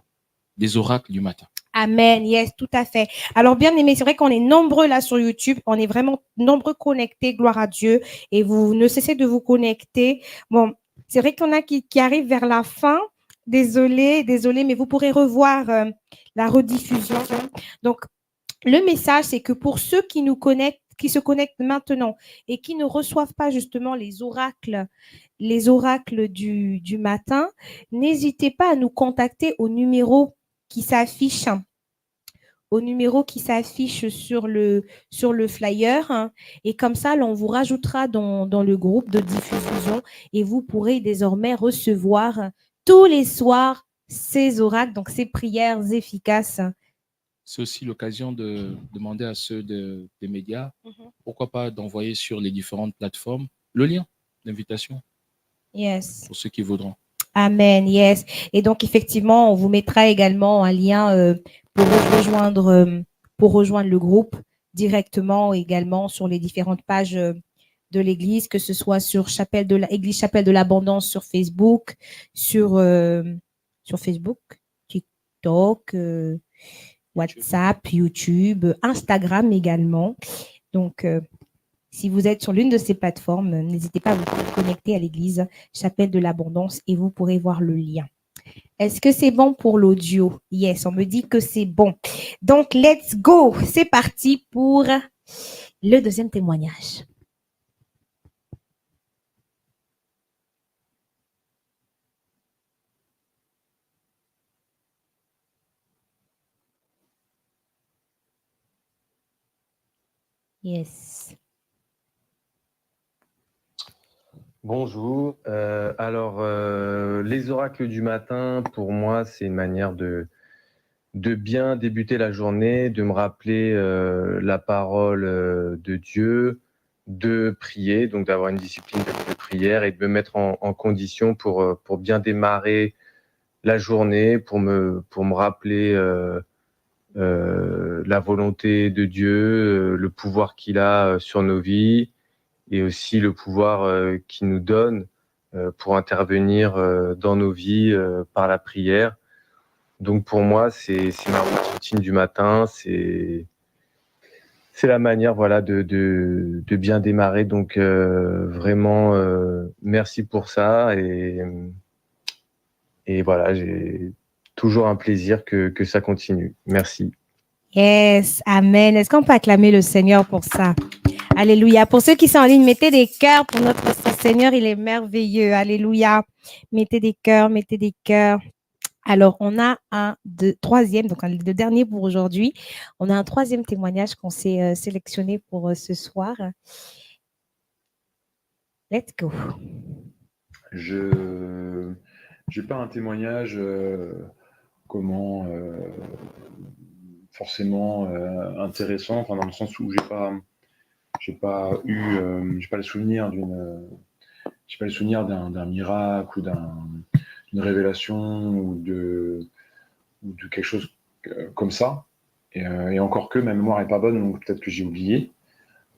des oracles du matin. Amen, yes, tout à fait. Alors, bien aimé, c'est vrai qu'on est nombreux là sur YouTube, on est vraiment nombreux connectés, gloire à Dieu, et vous ne cessez de vous connecter. Bon, c'est vrai qu'on a qui arrivent vers la fin, désolé, mais vous pourrez revoir la rediffusion. Donc, le message, c'est que pour ceux qui nous connectent, qui se connectent maintenant et qui ne reçoivent pas justement les oracles du matin, n'hésitez pas à nous contacter au numéro qui s'affiche sur le flyer, hein, et comme ça, on vous rajoutera dans le groupe de diffusion et vous pourrez désormais recevoir tous les soirs ces oracles, donc ces prières efficaces. C'est aussi l'occasion de demander à ceux des médias, pourquoi pas d'envoyer sur les différentes plateformes le lien d'invitation. Yes. Pour ceux qui voudront. Amen, yes. Et donc, effectivement, on vous mettra également un lien pour rejoindre le groupe directement également sur les différentes pages de l'Église, que ce soit sur Église Chapelle de l'Abondance sur Facebook, sur Facebook, TikTok, WhatsApp, YouTube, Instagram également. Donc, si vous êtes sur l'une de ces plateformes, n'hésitez pas à vous connecter à l'Église Chapelle de l'Abondance et vous pourrez voir le lien. Est-ce que c'est bon pour l'audio? Yes, on me dit que c'est bon. Donc, let's go. C'est parti pour le deuxième témoignage. Yes. Bonjour. Les oracles du matin, pour moi, c'est une manière de bien débuter la journée, de me rappeler la parole de Dieu, de prier, donc d'avoir une discipline de prière et de me mettre en condition pour bien démarrer la journée, pour me rappeler la volonté de Dieu, le pouvoir qu'il a sur nos vies, et aussi le pouvoir qu'il nous donne pour intervenir dans nos vies par la prière. Donc pour moi, c'est ma routine du matin, c'est la manière de bien démarrer. Donc vraiment, merci pour ça. Et voilà, j'ai toujours un plaisir que ça continue. Merci. Yes, amen. Est-ce qu'on peut acclamer le Seigneur pour ça? Alléluia. Pour ceux qui sont en ligne, mettez des cœurs pour notre Seigneur, il est merveilleux. Alléluia. Mettez des cœurs, mettez des cœurs. Alors, on a troisième, donc le dernier pour aujourd'hui. On a un troisième témoignage qu'on s'est sélectionné pour ce soir. Let's go. Je n'ai pas un témoignage forcément intéressant, enfin, dans le sens où j'ai pas le souvenir d'un miracle ou d'une révélation ou de quelque chose comme ça. Et encore que ma mémoire est pas bonne, donc peut-être que j'ai oublié.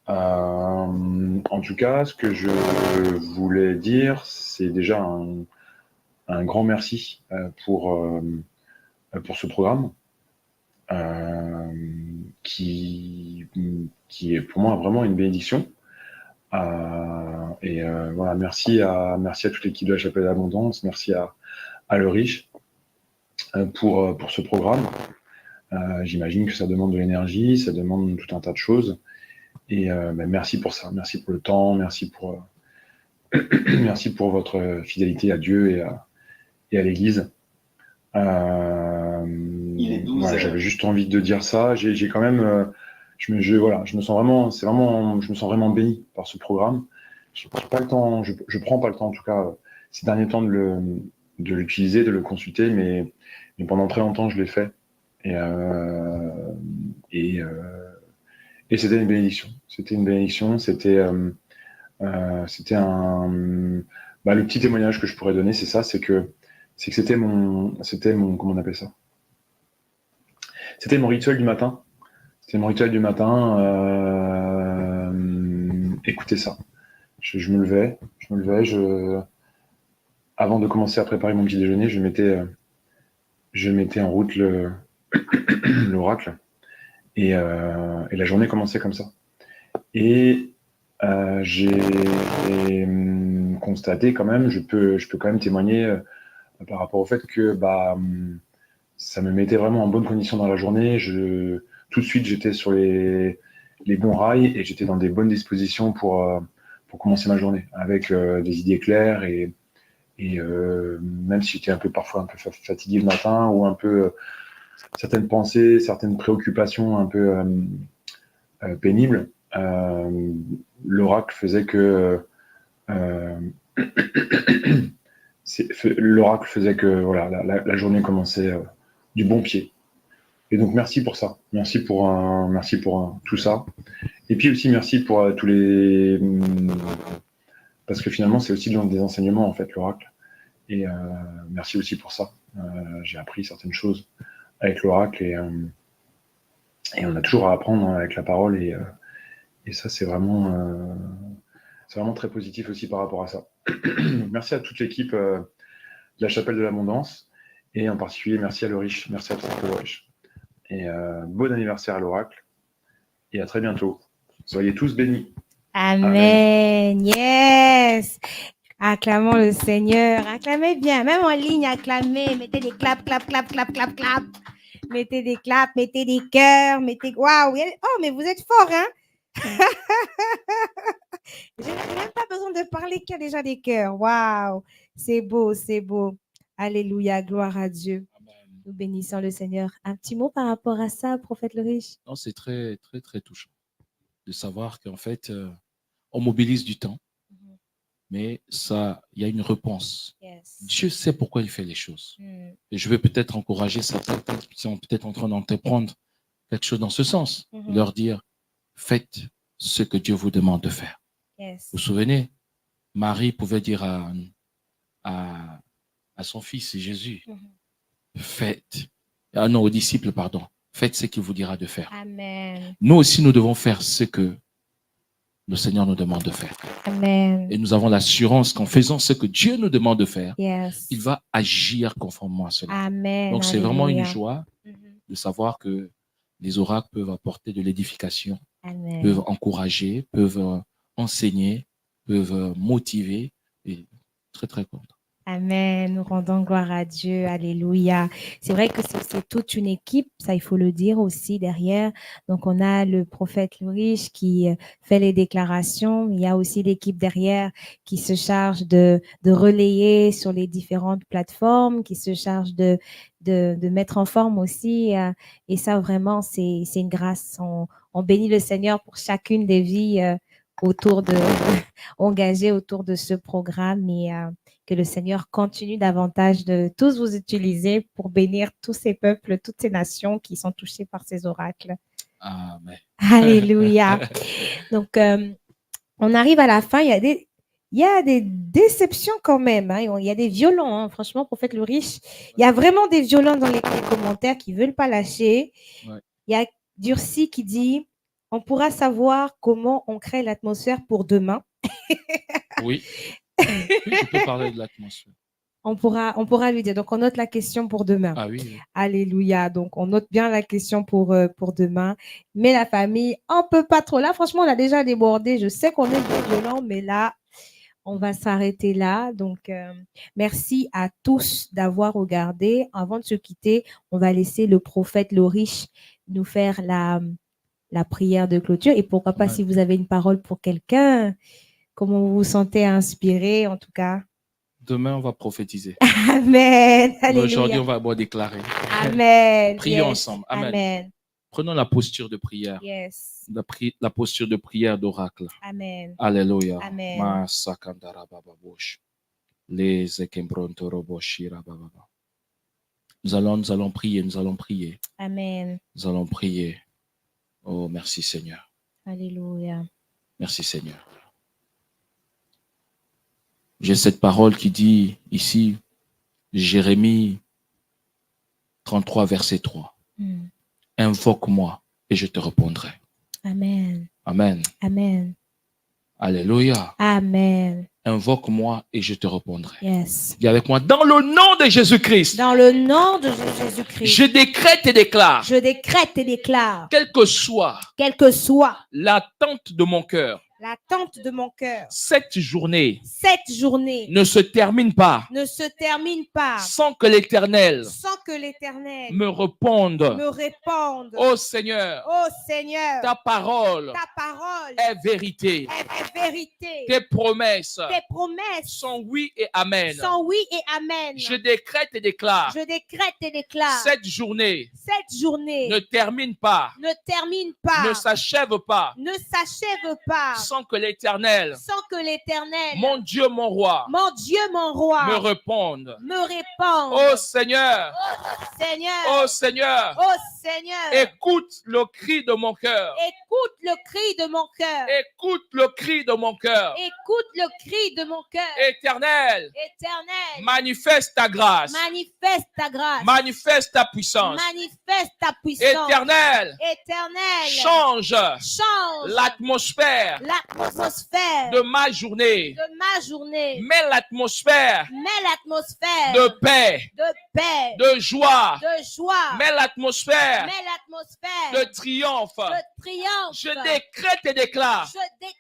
En tout cas, ce que je voulais dire, c'est déjà un grand merci pour ce programme qui est pour moi vraiment une bénédiction. Voilà, merci à toute l'équipe de la Chapelle de l'Abondance, merci à Le Riche pour ce programme. J'imagine que ça demande de l'énergie, ça demande tout un tas de choses. Et merci pour ça, merci pour le temps, merci pour votre fidélité à Dieu et à l'Église. Voilà, j'avais juste envie de dire ça. J'ai quand même, je me sens vraiment béni par ce programme. Je prends pas le temps, en tout cas ces derniers temps de l'utiliser, de le consulter, mais pendant très longtemps je l'ai fait. Et c'était une bénédiction. C'était le petit témoignage que je pourrais donner, c'est ça, c'est que c'était mon, comment on appelle ça? C'était mon rituel du matin. Écoutez ça. Je me levais, avant de commencer à préparer mon petit déjeuner, je mettais en route l'oracle. Et la journée commençait comme ça. Et j'ai constaté quand même, je peux quand même témoigner par rapport au fait que ça me mettait vraiment en bonne condition dans la journée. Tout de suite, j'étais sur les bons rails et j'étais dans des bonnes dispositions pour commencer ma journée, avec des idées claires et même si j'étais parfois un peu fatigué le matin ou un peu certaines pensées, certaines préoccupations un peu pénibles, l'oracle faisait que voilà, la journée commençait du bon pied. Et donc merci pour ça, merci pour tout ça. Et puis aussi merci pour tous les, parce que finalement c'est aussi des enseignements en fait l'oracle. Et merci aussi pour ça. J'ai appris certaines choses avec l'oracle et on a toujours à apprendre avec la parole et ça c'est vraiment très positif aussi par rapport à ça. Donc, merci à toute l'équipe de la Chapelle de l'Abondance et en particulier merci à Le Riche, merci à toute l'équipe Le Riche. Et bon anniversaire à l'oracle et à très bientôt. Soyez tous bénis. Amen. Yes. Acclamons le Seigneur. Acclamez bien. Même en ligne, acclamez. Mettez des claps, clap, clap, clap, clap, clap. Mettez des claps, mettez des cœurs, waouh. Oh, mais vous êtes forts, hein? Je n'ai même pas besoin de parler qu'il y a déjà des cœurs. Waouh. C'est beau, c'est beau. Alléluia. Gloire à Dieu. Amen. Nous bénissons le Seigneur. Un petit mot par rapport à ça, prophète Le Riche? Non, c'est très, très, très touchant de savoir qu'en fait, on mobilise du temps, mais il y a une réponse. Yes. Dieu sait pourquoi il fait les choses. Et je vais peut-être encourager certains qui sont peut-être en train d'entreprendre quelque chose dans ce sens, leur dire, faites ce que Dieu vous demande de faire. Yes. Vous vous souvenez, Marie pouvait dire à son fils Jésus, faites, aux disciples, pardon, faites ce qu'il vous dira de faire. Amen. Nous aussi, nous devons faire ce que le Seigneur nous demande de faire. Amen. Et nous avons l'assurance qu'en faisant ce que Dieu nous demande de faire, yes. il va agir conformément à cela. Amen. Donc, c'est Alléluia. vraiment une joie de savoir que les oracles peuvent apporter de l'édification, Amen. peuvent encourager, peuvent enseigner, peuvent motiver. Et très, très content. Amen. Nous rendons gloire à Dieu. Alléluia. C'est vrai que c'est toute une équipe, ça il faut le dire aussi derrière. Donc on a le prophète Le Riche qui fait les déclarations. Il y a aussi l'équipe derrière qui se charge de relayer sur les différentes plateformes, qui se charge de mettre en forme aussi. Et ça vraiment c'est une grâce. On bénit le Seigneur pour chacune des vies engagées autour de ce programme et que le Seigneur continue davantage de tous vous utiliser pour bénir tous ces peuples, toutes ces nations qui sont touchées par ces oracles. Amen. Alléluia. Donc, on arrive à la fin. Il y a des déceptions quand même. Hein. Il y a des violents. Hein. Franchement, prophète Le Riche, il y a vraiment des violents dans les commentaires qui ne veulent pas lâcher. Ouais. Il y a Durci qui dit « On pourra savoir comment on crée l'atmosphère pour demain. » Oui. Oui, je peux parler de l'atmosphère. On pourra lui dire. Donc, on note la question pour demain. Ah oui. Alléluia. Donc, on note bien la question pour demain. Mais la famille, on peut pas trop. Là, franchement, on a déjà débordé. Je sais qu'on est violent, mais là, on va s'arrêter là. Donc, merci à tous d'avoir regardé. Avant de se quitter, on va laisser le prophète Loriche nous faire la prière de clôture. Et pourquoi pas, Ouais. si vous avez une parole pour quelqu'un, comment vous vous sentez inspiré, en tout cas. Demain, on va prophétiser. Amen. Mais aujourd'hui, Alléluia. on va d'abord déclarer. Amen. Prions Yes. ensemble. Amen. Amen. Prenons la posture de prière. Yes. La posture de prière d'oracle. Amen. Alléluia. Amen. Masakandara bababosh. Les ekembrontoroboshira bababa. Nous allons prier, nous allons prier. Amen. Nous allons prier. Oh, merci Seigneur. Alléluia. Merci Seigneur. J'ai cette parole qui dit ici, Jérémie 33, verset 3. Invoque-moi et je te répondrai. Amen. Amen. Amen. Alléluia. Amen. Invoque-moi et je te répondrai. Yes. Dis avec moi, dans le nom de Jésus-Christ, Dans le nom de Jésus-Christ, je décrète et déclare, je décrète et déclare, quelle que soit quelle que soit l'attente de mon cœur, l'attente de mon cœur, cette journée cette journée ne se termine pas ne se termine pas sans que l'Éternel sans que l'Éternel me réponde. me réponde. Ô Seigneur, Oh Seigneur, ta parole ta parole est vérité. est vérité. Tes promesses Tes promesses sont oui et amen. sont oui et amen. Je décrète et déclare, Je décrète et déclare, cette journée cette journée ne termine pas, ne termine pas, ne s'achève pas, ne s'achève pas, sans que l'Éternel, sans que l'Éternel, mon Dieu, mon roi, mon Dieu, mon roi, me réponde. me réponde. Ô Seigneur, Seigneur, ô Seigneur, oh Seigneur, écoute le cri de mon cœur. écoute le cri de mon cœur. Écoute le cri de mon cœur. Écoute le cri de mon cœur. Éternel, Éternel, manifeste ta grâce. manifeste ta grâce. Manifeste ta puissance. Manifeste ta puissance. Éternel, Éternel, change change l'atmosphère l'atmosphère de ma journée. de ma journée. Mets l'atmosphère Mets l'atmosphère de paix, de paix, de joie. de joie. Mets l'atmosphère Mets l'atmosphère de triomphe. de triomphe. Je décrète et déclare Je décrète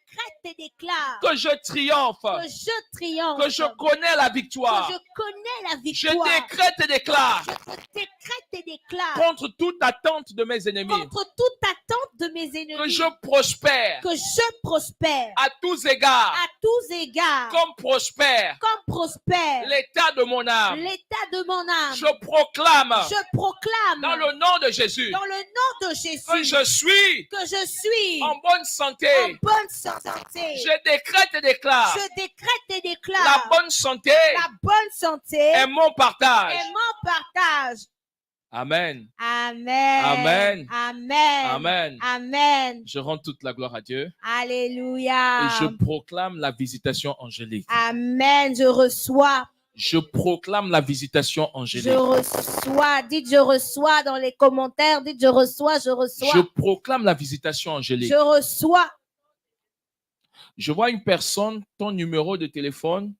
et déclare que je triomphe, que je triomphe, que je connais la que victoire. je connais la Je victoire. décrète et déclare Je décrète et déclare contre toute attente de mes ennemis contre toute attente de mes ennemis que je prospère que je prospère à tous égards, à tous égards, comme prospère comme prospère l'état de mon âme. l'état de mon âme. Je proclame Je proclame dans le nom de Jésus dans le nom de Jésus que je suis que je suis en bonne santé. en bonne santé. Je décrète et déclare Je décrète et la déclare bonne santé la bonne santé est mon partage. et mon partage. Amen. Amen. Amen. Amen. Amen. Amen. Je rends toute la gloire à Dieu Alléluia. et je proclame la visitation angélique. Amen. Je reçois. Je proclame la visitation angélique. Je reçois. Dites je reçois dans les commentaires. Dites je reçois. Je reçois. Je proclame la visitation angélique. Je reçois. Je vois une personne, ton numéro de téléphone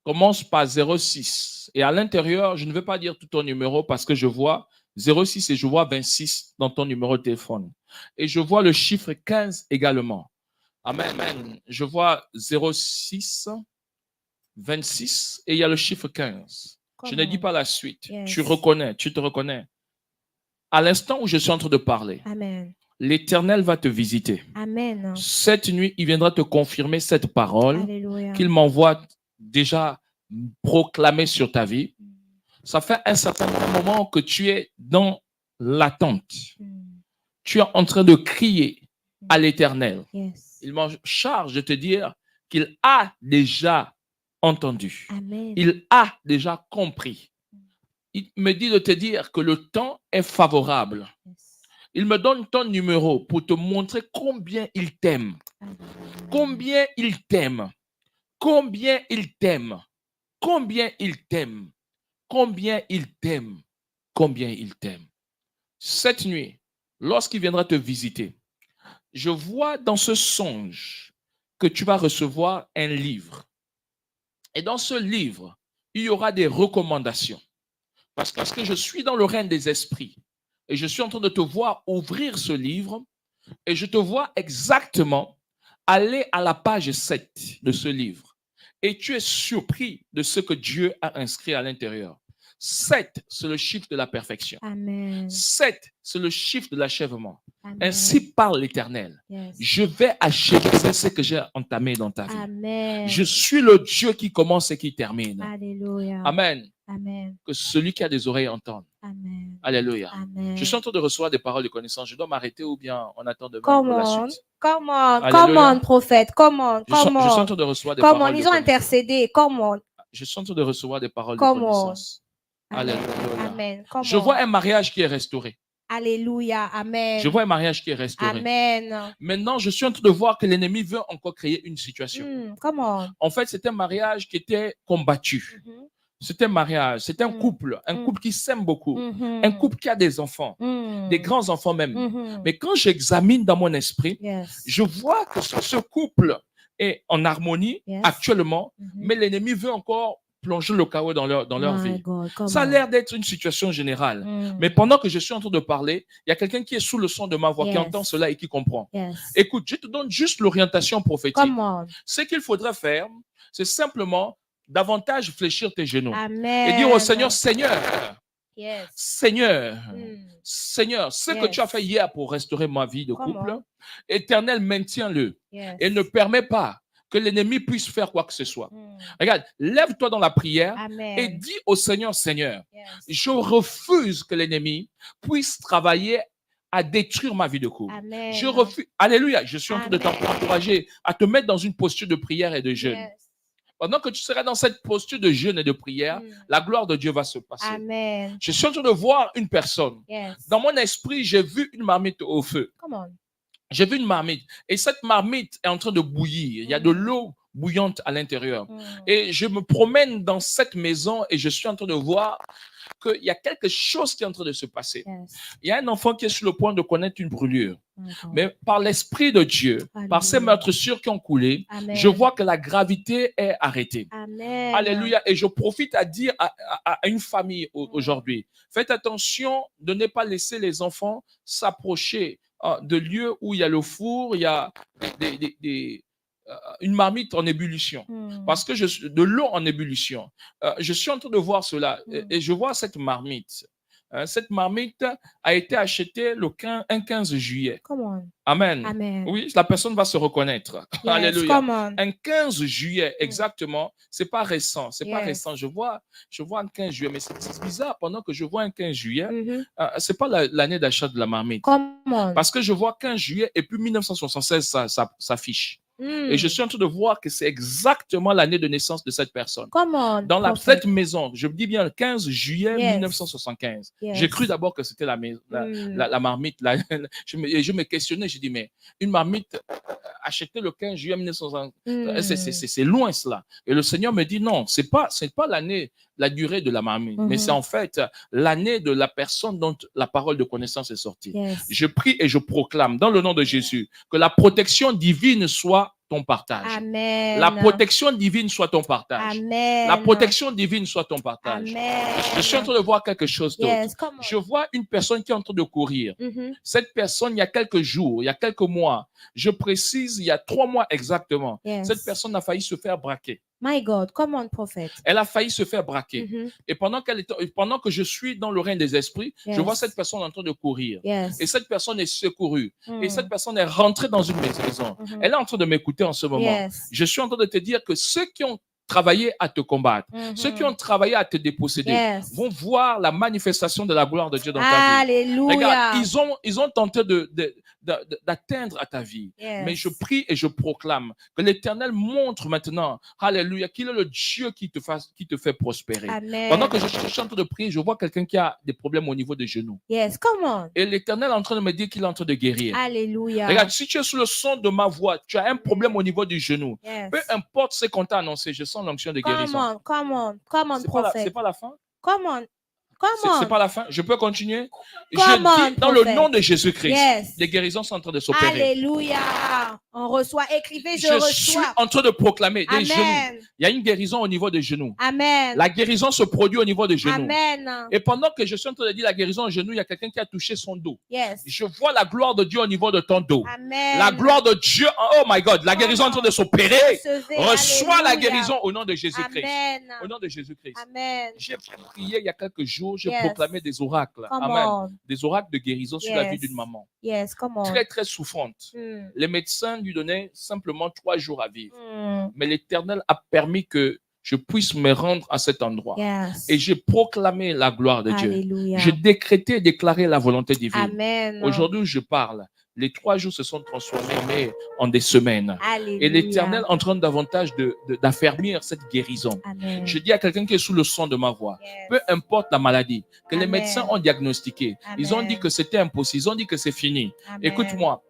commence par 06. Et à l'intérieur, je ne veux pas dire tout ton numéro parce que je vois 06 et je vois 26 dans ton numéro de téléphone. Et je vois le chiffre 15 également. Amen. Je vois 06, 26 et il y a le chiffre 15. Je ne dis pas la suite. Yes. Tu reconnais, tu te reconnais. À l'instant où je suis en train de parler, Amen. l'Éternel va te visiter. Amen. Cette nuit, il viendra te confirmer cette parole Alléluia. qu'il m'envoie déjà proclamer sur ta vie. Ça fait un certain moment que tu es dans l'attente. Tu es en train de crier à l'Éternel. Yes. Il m'en charge de te dire qu'il a déjà entendu. Amen. Il a déjà compris. Il me dit de te dire que le temps est favorable. Yes. Il me donne ton numéro pour te montrer combien il t'aime. Combien il t'aime. Combien il t'aime. Combien il t'aime. Combien il t'aime. Combien il t'aime. Cette nuit, lorsqu'il viendra te visiter, je vois dans ce songe que tu vas recevoir un livre. Et dans ce livre, il y aura des recommandations. Parce que je suis dans le règne des esprits et je suis en train de te voir ouvrir ce livre et je te vois exactement aller à la page 7 de ce livre. Et tu es surpris de ce que Dieu a inscrit à l'intérieur. 7, c'est le chiffre de la perfection. Amen. 7, c'est le chiffre de l'achèvement. Amen. Ainsi parle l'Éternel. Yes. Je vais achever ce que j'ai entamé dans ta vie. Amen. Je suis le Dieu qui commence et qui termine. Alléluia. Amen. Amen. Que celui qui a des oreilles entende. Amen. Alléluia. Amen. Je suis en train de recevoir des paroles de connaissance. Je dois m'arrêter ou bien on attend demain Come pour la on, suite. come on, Alléluia. come on, prophète, come on, Je suis come en on, train de recevoir des come on. paroles de Ils ont connaissance. intercédé, come on. Je suis en train de recevoir des paroles de Come on. connaissance. Amen. Alléluia. Amen. Come Je on. vois un mariage qui est restauré. Alléluia. Amen. Je vois un mariage qui est restauré. Amen. Maintenant, je suis en train de voir que l'ennemi veut encore créer une situation. Come on. En fait, c'est un mariage qui était combattu. Mhm. C'est un mariage, c'est un couple qui s'aime beaucoup, Mhm. un couple qui a des enfants, Mhm. des grands enfants même. Mhm. Mais quand j'examine dans mon esprit, Yes. je vois que ce couple est en harmonie Yes. actuellement, Mhm. mais l'ennemi veut encore plonger le chaos dans leur My vie. God, come Ça a on. l'air d'être une situation générale. Mm. Mais pendant que je suis en train de parler, il y a quelqu'un qui est sous le son de ma voix, qui Yes. entend cela et qui comprend. Yes. Écoute, je te donne juste l'orientation prophétique. Come on. Ce qu'il faudrait faire, c'est simplement davantage fléchir tes genoux Amen. et dire au Seigneur, Seigneur, Yes. Seigneur, Mm. Seigneur, ce que Yes. tu as fait hier pour restaurer ma vie de Come couple, on. Éternel, maintiens-le Yes. et ne permets pas que l'ennemi puisse faire quoi que ce soit. Mm. Regarde, lève-toi dans la prière Amen. et dis au Seigneur, Seigneur, Yes. je refuse que l'ennemi puisse travailler à détruire ma vie de couple. Amen. Je refuse. Alléluia. Je suis en train de Amen. t'encourager à te mettre dans une posture de prière et de jeûne. Yes. Pendant que tu seras dans cette posture de jeûne et de prière, la gloire de Dieu va se passer. Amen. Je suis en train de voir une personne. Yes. Dans mon esprit, j'ai vu une marmite au feu. Come on. J'ai vu une marmite. Et cette marmite est en train de bouillir. Il y a de l'eau bouillante à l'intérieur. Et je me promène dans cette maison et je suis en train de voir qu'il y a quelque chose qui est en train de se passer. Yes. Il y a un enfant qui est sur le point de connaître une brûlure. My God. Mais par l'Esprit de Dieu, par ces Alléluia. meurtrissures qui ont coulé, Amen. je vois que la gravité est arrêtée. Amen. Alléluia. Et je profite à dire à une famille aujourd'hui, faites attention de ne pas laisser les enfants s'approcher de lieux où il y a le four, il y a une marmite en ébullition. Parce que de l'eau en ébullition. Je suis en train de voir cela et je vois cette marmite. Cette marmite a été achetée un 15 juillet. Come on. Amen. Amen. Oui, la personne va se reconnaître. Yes. Alléluia. Come on. Un 15 juillet, exactement. C'est pas récent. C'est pas Yes. récent. Je vois un 15 juillet, mais c'est bizarre. Pendant que je vois un 15 juillet, Mhm. c'est pas l'année d'achat de la marmite. Come on. Parce que je vois 15 juillet et puis 1976 ça s'affiche. Et je suis en train de voir que c'est exactement l'année de naissance de cette personne. Come on. Dans prophet. cette maison, je dis bien le 15 juillet Yes. 1975. Yes. J'ai cru d'abord que c'était la marmite. Je me questionnais, je dis, mais une marmite achetée le 15 juillet 1975, c'est loin cela. Et le Seigneur me dit, non, c'est pas l'année, la durée de la marmite, mais c'est en fait l'année de la personne dont la parole de connaissance est sortie. Yes. Je prie et je proclame dans le nom de Jésus que la protection divine soit ton partage. Amen. La protection divine soit ton partage. Amen. La protection divine soit ton partage. Amen. Je suis en train de voir quelque chose d'autre. Yes, come on. Je vois une personne qui est en train de courir. Mhm. Cette personne, il y a quelques jours, il y a quelques mois, je précise, il y a 3 mois exactement, Yes. cette personne a failli se faire braquer. My God, come on, prophet. Elle a failli se faire braquer. Mhm. Et pendant que je suis dans le règne des esprits, Yes. je vois cette personne en train de courir. Yes. Et cette personne est secourue. Et cette personne est rentrée dans une maison. Elle est en train de m'écouter en ce moment. Yes. Je suis en train de te dire que ceux qui ont travaillé à te combattre, ceux qui ont travaillé à te déposséder, Yes. vont voir la manifestation de la gloire de Dieu dans ta vie. Alléluia. Regarde, ils ont tenté d'atteindre à ta vie. Yes. Mais je prie et je proclame que l'Éternel montre maintenant, alléluia, qu'il est le Dieu qui te fait prospérer. Amen. Pendant que je suis en train de prier, je vois quelqu'un qui a des problèmes au niveau des genoux. Yes, come on. Et l'Éternel est en train de me dire qu'il est en train de guérir. Alléluia. Regarde, si tu es sous le son de ma voix, tu as un problème au niveau du genou. Yes. Peu importe ce qu'on t'a annoncé, je sens l'onction de guérison. Come on, C'est prophet. pas la fin? Come on, come C'est on. pas la fin? Je peux continuer? Come Je on, dis dans le prophète. nom de Jésus-Christ, Yes. les guérisons sont en train de s'opérer. Alléluia. On reçoit. Écrivez, je suis reçois. en train de proclamer des genoux. Amen. Il y a une guérison au niveau des genoux. Amen. La guérison se produit au niveau des genoux. Amen. Et pendant que je suis en train de dire la guérison au genou, il y a quelqu'un qui a touché son dos. Yes. Je vois la gloire de Dieu au niveau de ton dos. Amen. La gloire de Dieu, oh my God, la guérison est en train de s'opérer. Recevez. Reçois la Alléluia. guérison au nom de Jésus-Christ. Amen. Au nom de Jésus-Christ. Amen. J'ai prié il y a quelques jours, j'ai Yes. proclamé des oracles. Come Amen. on. Des oracles de guérison sur la vie Yes. d'une maman. Yes, come on. Très, très souffrante. Mm. Les médecins lui donnaient simplement 3 jours à vivre. Mm. Mais l'Éternel a permis que je puisse me rendre à cet endroit. Yes. Et j'ai proclamé la gloire de Dieu. Alléluia. J'ai décrété et déclaré la volonté divine. Amen. Aujourd'hui, je parle. Les 3 jours se sont transformés en des semaines. Alléluia. Et l'Éternel est en train davantage d'affermir cette guérison. Amen. Je dis à quelqu'un qui est sous le son de ma voix, Yes. peu importe la maladie que les Amen. médecins ont diagnostiqué, ils ont Amen. dit que c'était impossible, ils ont dit que c'est fini. Amen. Écoute-moi,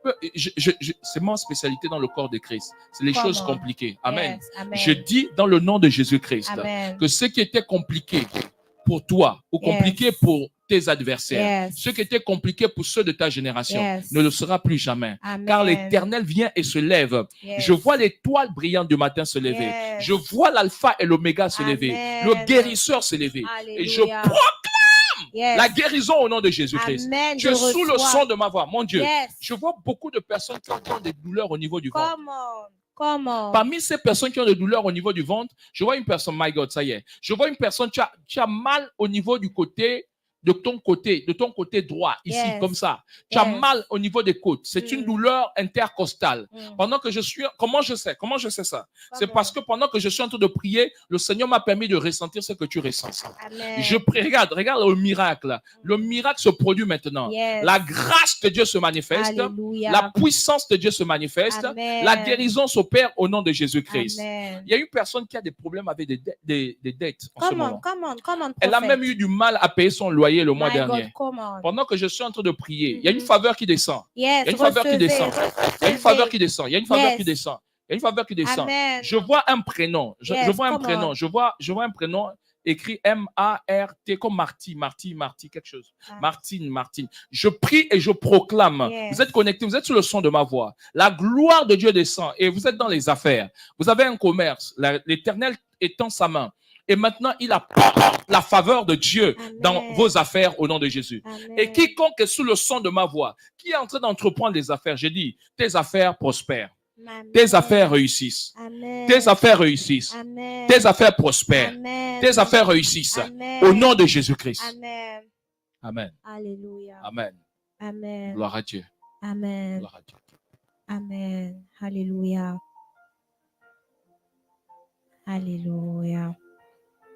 c'est ma spécialité dans le corps de Christ. C'est les Comment? choses compliquées. Amen. Yes. Amen. Je dis dans le nom de Jésus-Christ Amen. que ce qui était compliqué pour toi ou Yes. compliqué pour tes adversaires, Yes. ce qui était compliqué pour ceux de ta génération, Yes. ne le sera plus jamais. Amen. Car l'Éternel vient et se lève. Yes. Je vois l'étoile brillante du matin se lever. Yes. Je vois l'alpha et l'oméga se Amen. lever. Le guérisseur se lever. Et je Alléluia. proclame Yes. la guérison au nom de Jésus-Christ. Amen. Tu es sous le reçois. son de ma voix. Mon Dieu, Yes. je vois beaucoup de personnes qui ont des douleurs au niveau du ventre. Come on. Come on. Parmi ces personnes qui ont des douleurs au niveau du ventre, je vois une personne, my God, ça y est. Je vois une personne, tu as mal au niveau du côté, de ton côté droit, ici, Yes. comme ça. Tu as Yes. mal au niveau des côtes. C'est une douleur intercostale. Mm. Pendant que je suis, comment je sais ça? C'est Come parce que pendant que je suis en train de prier, le Seigneur m'a permis de ressentir ce que tu ressens. Amen. Je prie, regarde le miracle. Le miracle se produit maintenant. Yes. La grâce de Dieu se manifeste. Alléluia. La puissance de Dieu se manifeste. Amen. La guérison s'opère au nom de Jésus-Christ. Amen. Il y a une personne qui a des problèmes avec des dettes en ce Come on, moment. come on, come on, Elle a prophet. même eu du mal à payer son loyer le mois My dernier. God, come on. Pendant que je suis en train de prier, il y a une Mhm. faveur qui descend. Yes, Il y a une faveur qui recevez, descend. Il y a une faveur qui descend. Il y a une faveur Yes. qui descend. Il y a une faveur qui descend. Amen. Je vois un prénom. Je Yes, vois un come prénom. on. Je vois un prénom écrit M-A-R-T comme Marty, quelque chose. Ah. Martine. Je prie et je proclame. Yes. Vous êtes connectés, vous êtes sur le son de ma voix. La gloire de Dieu descend et vous êtes dans les affaires. Vous avez un commerce. L'Éternel étend sa main. Et maintenant, il apporte la faveur de Dieu Amen. dans vos affaires au nom de Jésus. Amen. Et quiconque est sous le son de ma voix, qui est en train d'entreprendre des affaires, j'ai dit, tes affaires prospèrent. Amen. Tes affaires réussissent. Amen. Tes affaires réussissent. Amen. Tes affaires prospèrent. Amen. Tes affaires réussissent. Amen. Au nom de Jésus-Christ. Amen. Amen. Alléluia. Amen. Amen. Gloire à Dieu. Amen. Gloire à Dieu. Amen. Alléluia. Alléluia.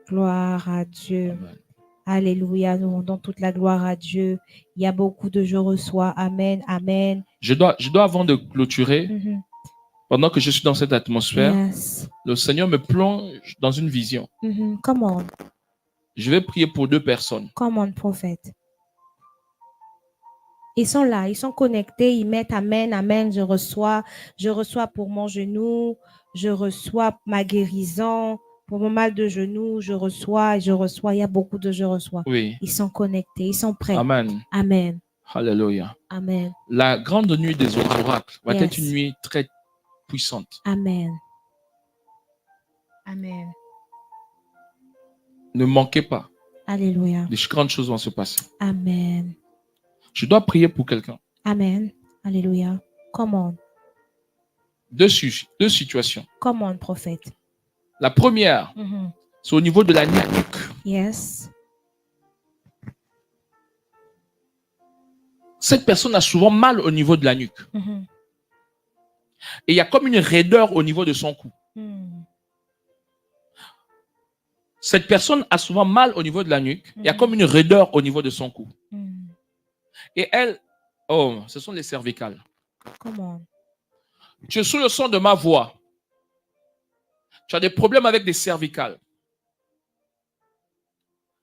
Gloire à Dieu. Amen. Alléluia. Nous rendons toute la gloire à Dieu. Il y a beaucoup de je reçois. Amen. Amen. Je dois avant de clôturer, Mhm. pendant que je suis dans cette atmosphère, Yes. le Seigneur me plonge dans une vision. Mhm. Come on. Je vais prier pour 2 personnes. Come on, prophète. Ils sont là, ils sont connectés, ils mettent Amen, Amen, je reçois pour mon genou, je reçois ma guérison, pour mon mal de genou, je reçois, il y a beaucoup de je reçois. Oui. Ils sont connectés, ils sont prêts. Amen. Amen, Alléluia. Amen, La grande nuit des oracles va Yes. être une nuit très puissante. Amen. Amen. Ne manquez pas. Alléluia. Des grandes choses vont se passer. Amen. Je dois prier pour quelqu'un. Amen. Alléluia. Come on. 2 situations. Come on, prophète. La première, Mhm. c'est au niveau de la nuque. Yes. Cette personne a souvent mal au niveau de la nuque. Mhm. Et il y a comme une raideur au niveau de son cou. Mhm. Cette personne a souvent mal au niveau de la nuque. Il y a Mhm. comme une raideur au niveau de son cou. Mhm. Et elle, oh, ce sont les cervicales. Come on. Tu es sous le son de ma voix. Tu as des problèmes avec des cervicales.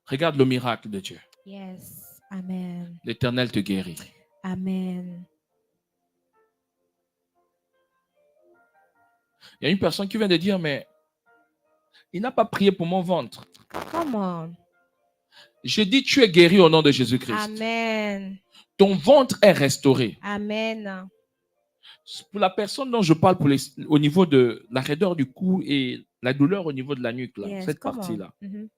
Regarde le miracle de Dieu. Yes. Amen. L'Éternel te guérit. Amen. Il y a une personne qui vient de dire, mais il n'a pas prié pour mon ventre. Come on. Je dis, tu es guéri au nom de Jésus-Christ. Amen. Ton ventre est restauré. Amen. Pour la personne dont je parle au niveau de la raideur du cou et la douleur au niveau de la nuque, là, Yes, cette come on. partie-là, Mhm.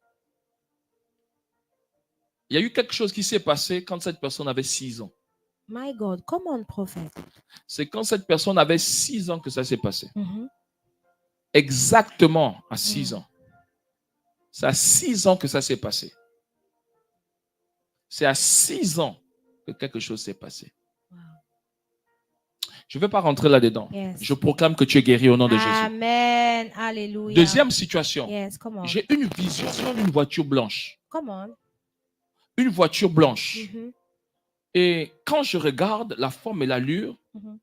il y a eu quelque chose qui s'est passé quand cette personne avait 6 ans. My God, come on, prophet. C'est quand cette personne avait 6 ans que ça s'est passé. Mhm. Exactement à 6 ans. C'est à 6 ans que ça s'est passé. C'est à 6 ans que quelque chose s'est passé. Wow. Je ne vais pas rentrer là-dedans. Yes. Je proclame que tu es guéri au nom de Jésus. Amen. Alléluia. Deuxième situation. Yes, come on. J'ai une vision d'une voiture blanche. Come on. Une voiture blanche. Mhm. Et quand je regarde la forme et l'allure, Mhm.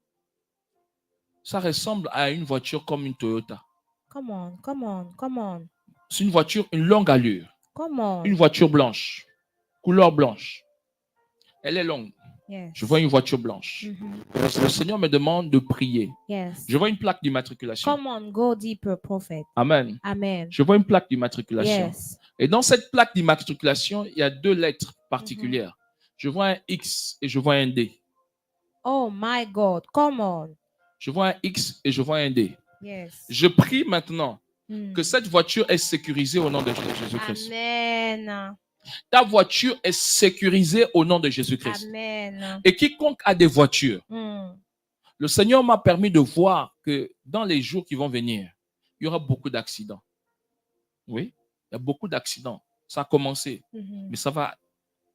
ça ressemble à une voiture comme une Toyota. Come on, come on, come on, C'est une voiture, une longue allure. come on. Une voiture blanche. Couleur blanche. Elle est longue. Yes. Je vois une voiture blanche. Mhm. Le Seigneur me demande de prier. Yes. Je vois une plaque d'immatriculation. Come on, go deeper, prophet. Amen. Amen. Je vois une plaque d'immatriculation. Yes. Et dans cette plaque d'immatriculation, il y a 2 lettres particulières. Je vois un X et je vois un D. Oh my God, come on. Je vois un X et je vois un D. Yes. Je prie maintenant Mm. que cette voiture est sécurisée au nom de Jésus-Christ. Amen. Ta voiture est sécurisée au nom de Jésus-Christ. Amen. Et quiconque a des voitures, Mm. le Seigneur m'a permis de voir que dans les jours qui vont venir, il y aura beaucoup d'accidents. Oui, il y a beaucoup d'accidents. Ça a commencé, Mhm. mais ça va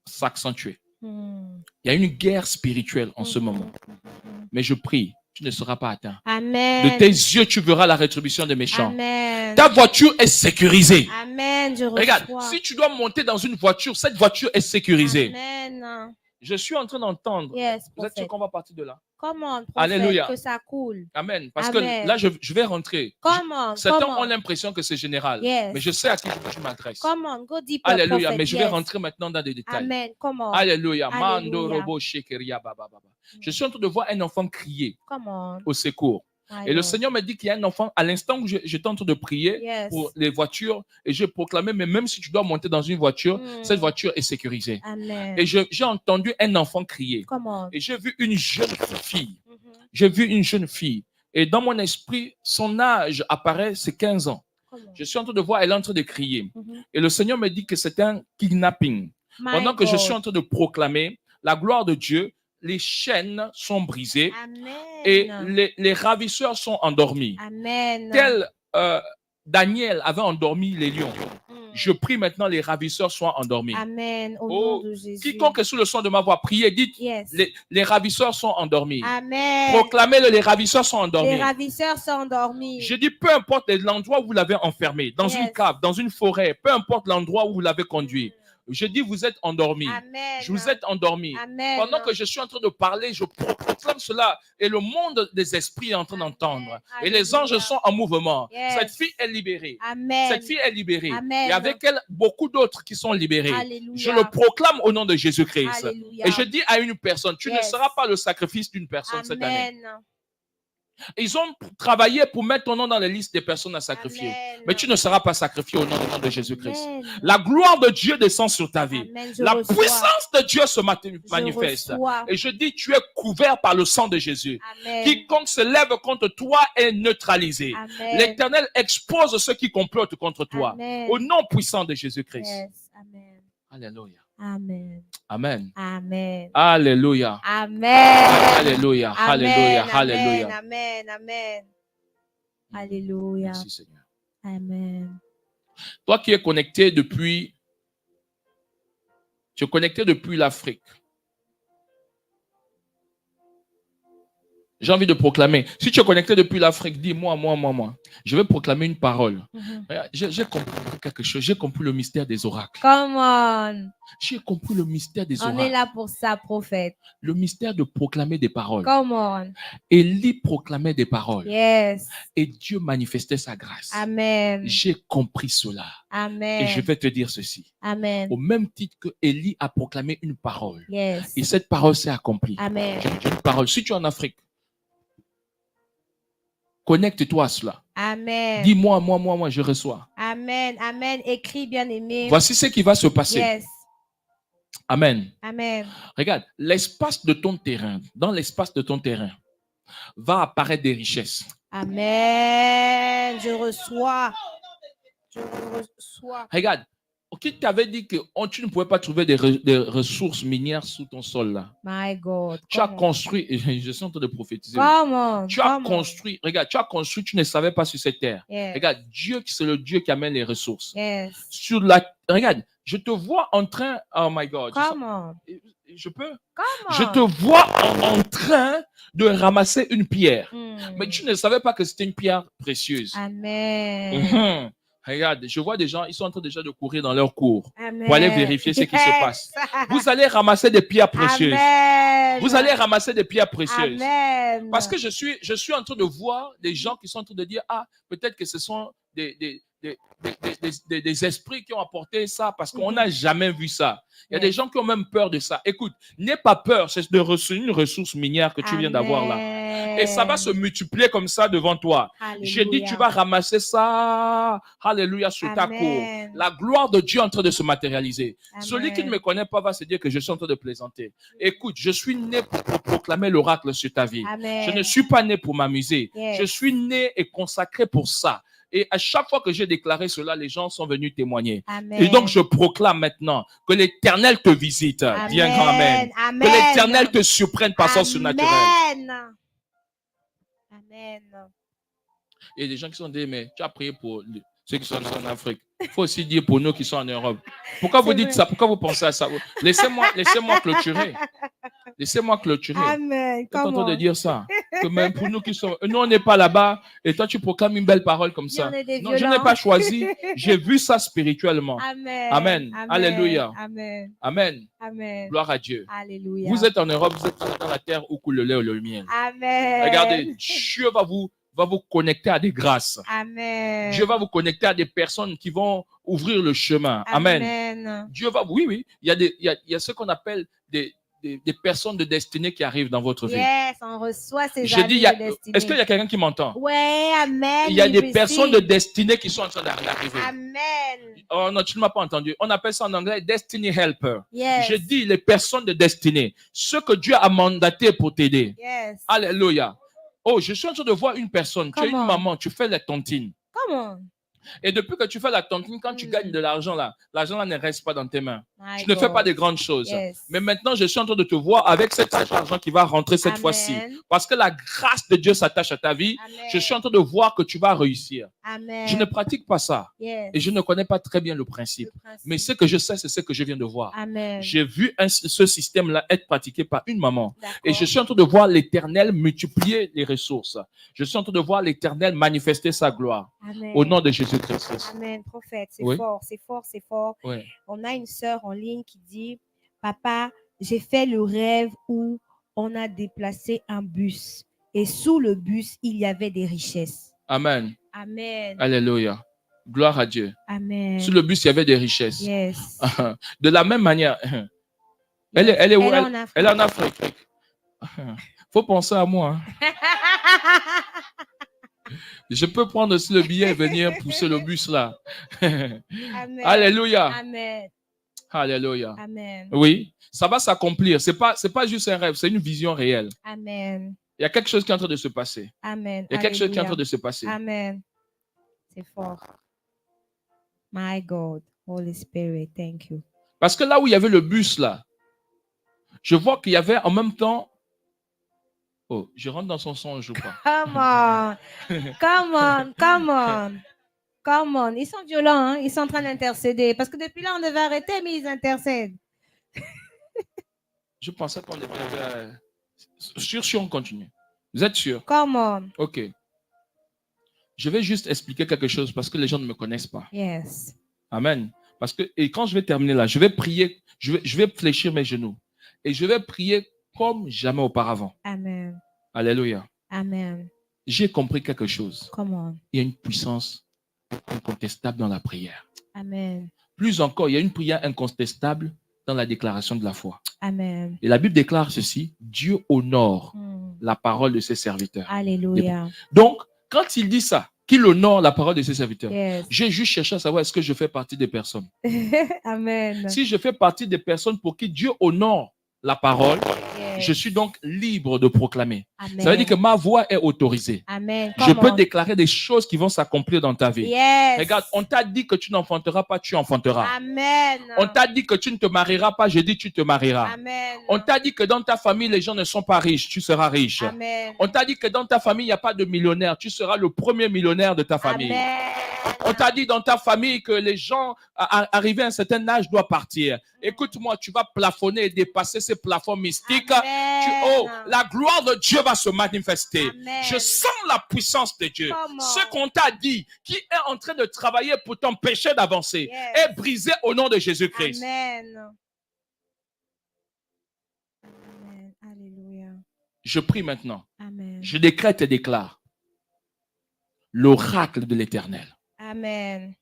s'accentuer. Mm. Il y a une guerre spirituelle en ce Mhm. moment. Mhm. Mais je prie, tu ne seras pas atteint. Amen. De tes yeux, tu verras la rétribution des méchants. Amen. Ta voiture est sécurisée. Amen. Je Regarde, reçois. si tu dois monter dans une voiture, cette voiture est sécurisée. Amen. Je suis en train d'entendre. Yes, Vous êtes sûr prophet. qu'on va partir de là? Come on, prophet, Alléluia. que ça coule. Amen. Parce Amen. que là, je vais rentrer. Come on, Certains come ont on. l'impression que c'est général. Yes. Mais je sais à qui je m'adresse. Come on, go deeper, Alléluia. prophet. Mais je vais Yes. rentrer maintenant dans des détails. Amen. Come on. Alléluia. Alléluia. Mando robo shekeria baba baba. Je suis en train de voir un enfant crier Come on. au secours. My Et le Lord. Seigneur m'a dit qu'il y a un enfant, à l'instant où j'étais en train de prier Yes. pour les voitures, et j'ai proclamé, mais même si tu dois monter dans une voiture, cette voiture est sécurisée. Amen. Et j'ai entendu un enfant crier. Come on. Et j'ai vu une jeune fille. Mhm. J'ai vu une jeune fille. Et dans mon esprit, son âge apparaît, c'est 15 ans. Come on. Je suis en train de voir, elle est en train de crier. Mhm. Et le Seigneur me dit que c'est un kidnapping. My Pendant que je God. suis en train de proclamer la gloire de Dieu, les chaînes sont brisées Amen. et les ravisseurs sont endormis. Amen. Tel Daniel avait endormi les lions. Mm. Je prie maintenant les ravisseurs soient endormis. Amen. Au Oh, nom de Jésus. quiconque est sous le son de ma voix, priez, dites, Yes. les ravisseurs sont endormis. Amen. Proclamez-le, les ravisseurs sont Les endormis. ravisseurs sont endormis. Je dis, peu importe l'endroit où vous l'avez enfermé, dans Yes. une cave, dans une forêt, peu importe l'endroit où vous l'avez conduit. Je dis, vous êtes endormis. Amen. Vous êtes endormis. Amen. Pendant que je suis en train de parler, je proclame cela et le monde des esprits est en train d'entendre. Et les Alléluia. anges sont en mouvement. Yes. Cette fille est libérée. Amen. Cette fille est libérée. Amen. Et avec elle, beaucoup d'autres qui sont libérés. Alléluia. Je le proclame au nom de Jésus-Christ. Alléluia. Et je dis à une personne, tu ne Yes. seras pas le sacrifice d'une personne cette année. Amen. Ils ont travaillé pour mettre ton nom dans la liste des personnes à sacrifier. Amen. Mais tu ne seras pas sacrifié au nom de Jésus-Christ. Amen. La gloire de Dieu descend sur ta vie. Amen. Je La reçois. puissance de Dieu se Je manifeste. reçois. Et je dis, tu es couvert par le sang de Jésus. Amen. Quiconque se lève contre toi est neutralisé. Amen. L'Éternel expose ceux qui complotent contre toi. Amen. Au nom puissant de Jésus-Christ. Yes. Amen. Alléluia. Amen. Amen. Amen. Alléluia. Amen. Alléluia. Amen. Alléluia. Amen. Alléluia. Amen. Amen. Alléluia. Merci Seigneur. Amen. Toi qui es connecté depuis, tu es connecté depuis l'Afrique. J'ai envie de proclamer. Si tu es connecté depuis l'Afrique, dis moi. Je vais proclamer une parole. Mhm. J'ai compris quelque chose. J'ai compris le mystère des oracles. Come on. J'ai compris le mystère des On est oracles. là pour ça, prophète. Le mystère de proclamer des paroles. Come on. Élie proclamait des paroles. Yes. Et Dieu manifestait sa grâce. Amen. J'ai compris cela. Amen. Et je vais te dire ceci. Amen. Au même titre que Élie a proclamé une parole. Yes. Et cette parole s'est accomplie. Amen. J'ai une parole. Si tu es en Afrique, connecte-toi à cela. Amen. Dis moi, je reçois. Amen. Amen. Écris, bien-aimé. Voici ce qui va se passer. Yes. Amen. Amen. Regarde, l'espace de ton terrain, dans l'espace de ton terrain, va apparaître des richesses. Amen. Je reçois. Je reçois. Regarde, qui t'avait dit que tu ne pouvais pas trouver des ressources minières sous ton sol là? My God. Tu as Come on. construit, et je suis en train de prophétiser. Come on. Tu as Come on. construit, regarde, tu as construit, tu ne savais pas sur cette terre. Yes. Regarde, Dieu, c'est le Dieu qui amène les ressources. Yes. Regarde, je te vois en train, oh my God. Come on. Je peux? Come on. Je te vois en train de ramasser une pierre. Mais tu ne savais pas que c'était une pierre précieuse. Amen. Regarde, je vois des gens, ils sont en train déjà de courir dans leur cours Amen. pour aller vérifier ce qui se passe. Vous allez ramasser des pierres précieuses. Amen. Vous allez ramasser des pierres précieuses. Amen. Parce que je suis en train de voir des gens qui sont en train de dire, ah, peut-être que ce sont des esprits qui ont apporté ça parce qu'on n'a jamais vu ça. Il y a des gens qui ont même peur de ça. Écoute, n'aie pas peur, c'est de recevoir une ressource minière que tu viens d'avoir là. Et ça va se multiplier comme ça devant toi. J'ai dit, tu vas ramasser ça, alléluia, sur ta cour. La gloire de Dieu est en train de se matérialiser. Amen. Celui qui ne me connaît pas va se dire que je suis en train de plaisanter. Écoute, je suis né pour proclamer l'oracle sur ta vie. Amen. Je ne suis pas né pour m'amuser. Yes. Je suis né et consacré pour ça. Et à chaque fois que j'ai déclaré cela, les gens sont venus témoigner. Amen. Et donc, je proclame maintenant que l'Éternel te visite. Amen. Dis un grand amen. Amen. Que l'Éternel te surprenne par son surnaturel. Amen. Amen. Il y a des gens qui sont dit, mais tu as prié pour ceux qui sont en Afrique. Il faut aussi dire pour nous qui sont en Europe. Pourquoi vous dites ça? Pourquoi vous pensez à ça? Laissez-moi clôturer. Laissez-moi clôturer. Amen. Tu es en train de dire ça. Que même pour nous qui sommes... Nous, on n'est pas là-bas et toi, tu proclames une belle parole comme ça. Non, je n'ai pas choisi. J'ai vu ça spirituellement. Amen. Amen. Amen. Alléluia. Amen. Amen. Amen. Gloire à Dieu. Alléluia. Vous êtes en Europe, vous êtes dans la terre où coule le lait et le miel. Amen. Regardez, Dieu va vous connecter à des grâces. Amen. Dieu va vous connecter à des personnes qui vont ouvrir le chemin. Amen. Amen. Dieu va, oui. Il y a ce qu'on appelle des personnes de destinée qui arrivent dans votre vie. Yes, on reçoit ces J'ai dit, amis de destinée. est-ce qu'il y a quelqu'un qui m'entend? Ouais, amen. Il y a des we personnes de receive. destinée qui sont en train d'arriver. Amen. Oh non, tu ne m'as pas entendu. On appelle ça en anglais Destiny Helper. Yes. Je dis les personnes de destinée, ceux que Dieu a mandatés pour t'aider. Yes. Alléluia. Oh, je suis en train de voir une personne. Tu es Come une on. maman, tu fais la tontine. Come on. Et depuis que tu fais la tontine, quand tu gagnes de l'argent là ne reste pas dans tes mains. My Tu ne fais God. pas de grandes choses. Yes. Mais maintenant, je suis en train de te voir avec cet argent qui va rentrer cette Amen. fois-ci. Parce que la grâce de Dieu s'attache à ta vie. Amen. Je suis en train de voir que tu vas réussir. Amen. Je ne pratique pas ça. Yes. Et je ne connais pas très bien le principe. Le principe. Mais ce que je sais, c'est ce que je viens de voir. Amen. J'ai vu ce système-là être pratiqué par une maman. D'accord. Et je suis en train de voir l'Éternel multiplier les ressources. Je suis en train de voir l'Éternel manifester sa gloire. Amen. Au nom de Jésus-Christ. Amen, prophète, c'est Oui. fort, c'est fort, c'est fort. Oui. On a une sœur en ligne qui dit, papa, j'ai fait le rêve où on a déplacé un bus et sous le bus, il y avait des richesses. Amen. Amen. Alléluia. Gloire à Dieu. Amen. Sur le bus, il y avait des richesses. Yes. De la même manière, elle est où? Elle est en Afrique. Elle est en Afrique. Faut penser à moi. Hein. Je peux prendre aussi le billet et venir pousser le bus là. Amen. Alléluia. Amen. Alléluia. Amen. Oui, ça va s'accomplir. C'est pas juste un rêve, c'est une vision réelle. Amen. Il y a quelque chose qui est en train de se passer. Amen. Il y a quelque chose qui est en train Alléluia. de se passer. Amen. C'est fort. My God, Holy Spirit, thank you. Parce que là où il y avait le bus là, je vois qu'il y avait en même temps. Oh, je rentre dans son songe ou pas? Come on. Come on. Come on. Come on. Ils sont violents, hein? Ils sont en train d'intercéder. Parce que depuis là, on devait arrêter, mais ils intercèdent. Je pensais qu'on devait. Sûr, si on continue. Vous êtes sûr? Come on. Ok. Je vais juste expliquer quelque chose parce que les gens ne me connaissent pas. Yes. Amen. Parce que, et quand je vais terminer là, je vais prier, je vais fléchir mes genoux. Et je vais prier comme jamais auparavant. Amen. Alléluia. Amen. J'ai compris quelque chose. Come on. Il y a une puissance incontestable dans la prière. Amen. Plus encore, il y a une prière incontestable dans la déclaration de la foi. Amen. Et la Bible déclare ceci: Dieu honore Mm. la parole de ses serviteurs. Alléluia. Donc, quand il dit ça, qu'il honore la parole de ses serviteurs, Yes. j'ai juste cherché à savoir est-ce que je fais partie des personnes. Amen. Si je fais partie des personnes pour qui Dieu honore la parole, Yes. Yes. Je suis donc libre de proclamer. Amen. Ça veut dire que ma voix est autorisée. Amen. Je peux Come on. déclarer des choses qui vont s'accomplir dans ta vie. Yes. Regarde, on t'a dit que tu n'enfanteras pas, tu enfanteras. Amen. On t'a dit que tu ne te marieras pas, je dis tu te marieras. Amen. On t'a dit que dans ta famille, les gens ne sont pas riches, tu seras riche. Amen. On t'a dit que dans ta famille, il n'y a pas de millionnaire, tu seras le premier millionnaire de ta famille. Amen. On t'a dit dans ta famille que les gens arrivés à un certain âge doivent partir. Écoute-moi, tu vas plafonner et dépasser ces plafonds mystiques. Amen. La gloire de Dieu va se manifester. Amen. Je sens la puissance de Dieu. Come on. Ce qu'on t'a dit, qui est en train de travailler pour t'empêcher d'avancer, Yes. est brisé au nom de Jésus-Christ. Amen. Amen. Alléluia. Je prie maintenant. Amen. Je décrète et déclare l'oracle de l'Éternel. Amen.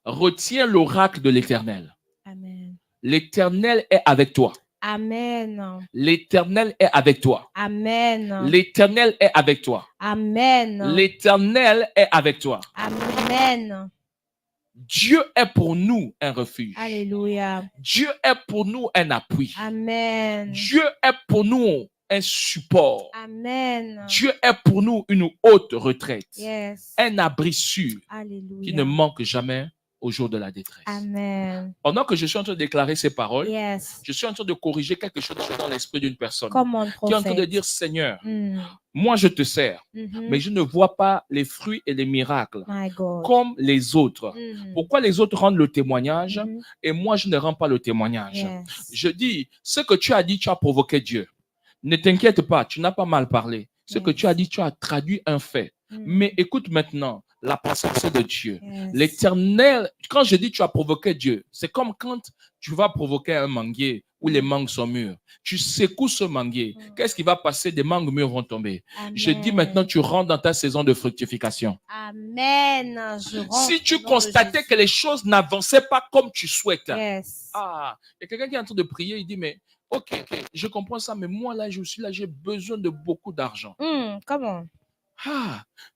Retiens l'oracle de l'Éternel. Amen. L'Éternel est avec toi. Amen. L'Éternel est avec toi. Amen. L'Éternel est avec toi. Amen. L'Éternel est avec toi. Amen. Dieu est pour nous un refuge. Alléluia. Dieu est pour nous un appui. Amen. Dieu est pour nous un support. Amen. Dieu est pour nous une haute retraite. Yes. Un abri sûr Alléluia. qui ne manque jamais au jour de la détresse. Amen. Pendant que je suis en train de déclarer ces paroles, Yes. je suis en train de corriger quelque chose dans l'esprit d'une personne Come on, qui est en train de prophet. dire, Seigneur, Mm. moi je te sers, Mhm. mais je ne vois pas les fruits et les miracles My God. comme les autres. Mm. Pourquoi les autres rendent le témoignage Mhm. et moi je ne rends pas le témoignage? Yes. Je dis, ce que tu as dit, tu as provoqué Dieu. Ne t'inquiète pas, tu n'as pas mal parlé. Ce que Yes. tu as dit, tu as traduit un fait. Mm. Mais écoute maintenant, la pensée de Dieu. Yes. L'Éternel, quand je dis tu as provoqué Dieu, c'est comme quand tu vas provoquer un manguier où les mangues sont mûres. Tu secoues ce manguier. Qu'est-ce qui va passer? Des mangues mûres vont tomber. Amen. Je dis maintenant, tu rentres dans ta saison de fructification. Amen. Je rentre Si tu au nom de constatais Jésus. que les choses n'avançaient pas comme tu souhaites, Yes. il y a quelqu'un qui est en train de prier, il dit, mais ok, je comprends ça, mais moi là, je suis là, j'ai besoin de beaucoup d'argent. Come on.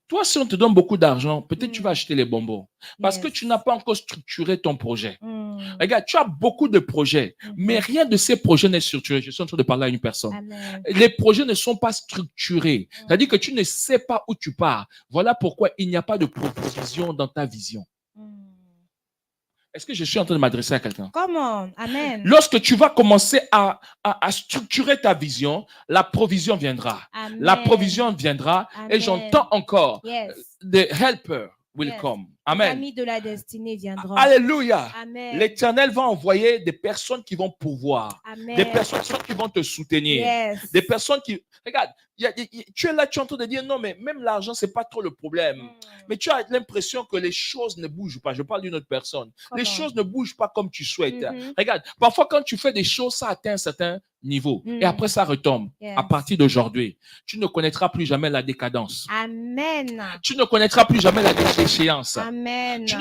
Toi, si on te donne beaucoup d'argent, peut-être tu vas Mm. acheter les bonbons. Parce que Yes. tu n'as pas encore structuré ton projet. Mm. Regarde, tu as beaucoup de projets, Mhm. mais rien de ces projets n'est structuré. Je suis en train de parler à une personne. Amen. Les projets ne sont pas structurés. Mm. C'est-à-dire que tu ne sais pas où tu pars. Voilà pourquoi il n'y a pas de provision dans ta vision. Mm. Est-ce que je suis en train de m'adresser à quelqu'un? Come on. Amen. Lorsque tu vas commencer à structurer ta vision, la provision viendra. Amen. La provision viendra et Amen. j'entends encore, Yes. the helper will Yes. come. Les Amen. amis de la destinée viendront. Alléluia. Amen. L'Éternel va envoyer des personnes qui vont pouvoir, Amen. des personnes qui vont te soutenir, Yes. des personnes qui... Regarde, tu es là, tu es en train de dire, non, mais même l'argent, c'est pas trop le problème. Mm. Mais tu as l'impression que les choses ne bougent pas. Je parle d'une autre personne. Les Comment? choses ne bougent pas comme tu souhaites. Mhm. Regarde, parfois quand tu fais des choses, ça atteint un certain niveau. Mm. Et après, ça retombe. Yes. À partir d'aujourd'hui, tu ne connaîtras plus jamais la décadence. Amen. Tu ne connaîtras plus jamais la déchéance. Amen. Tu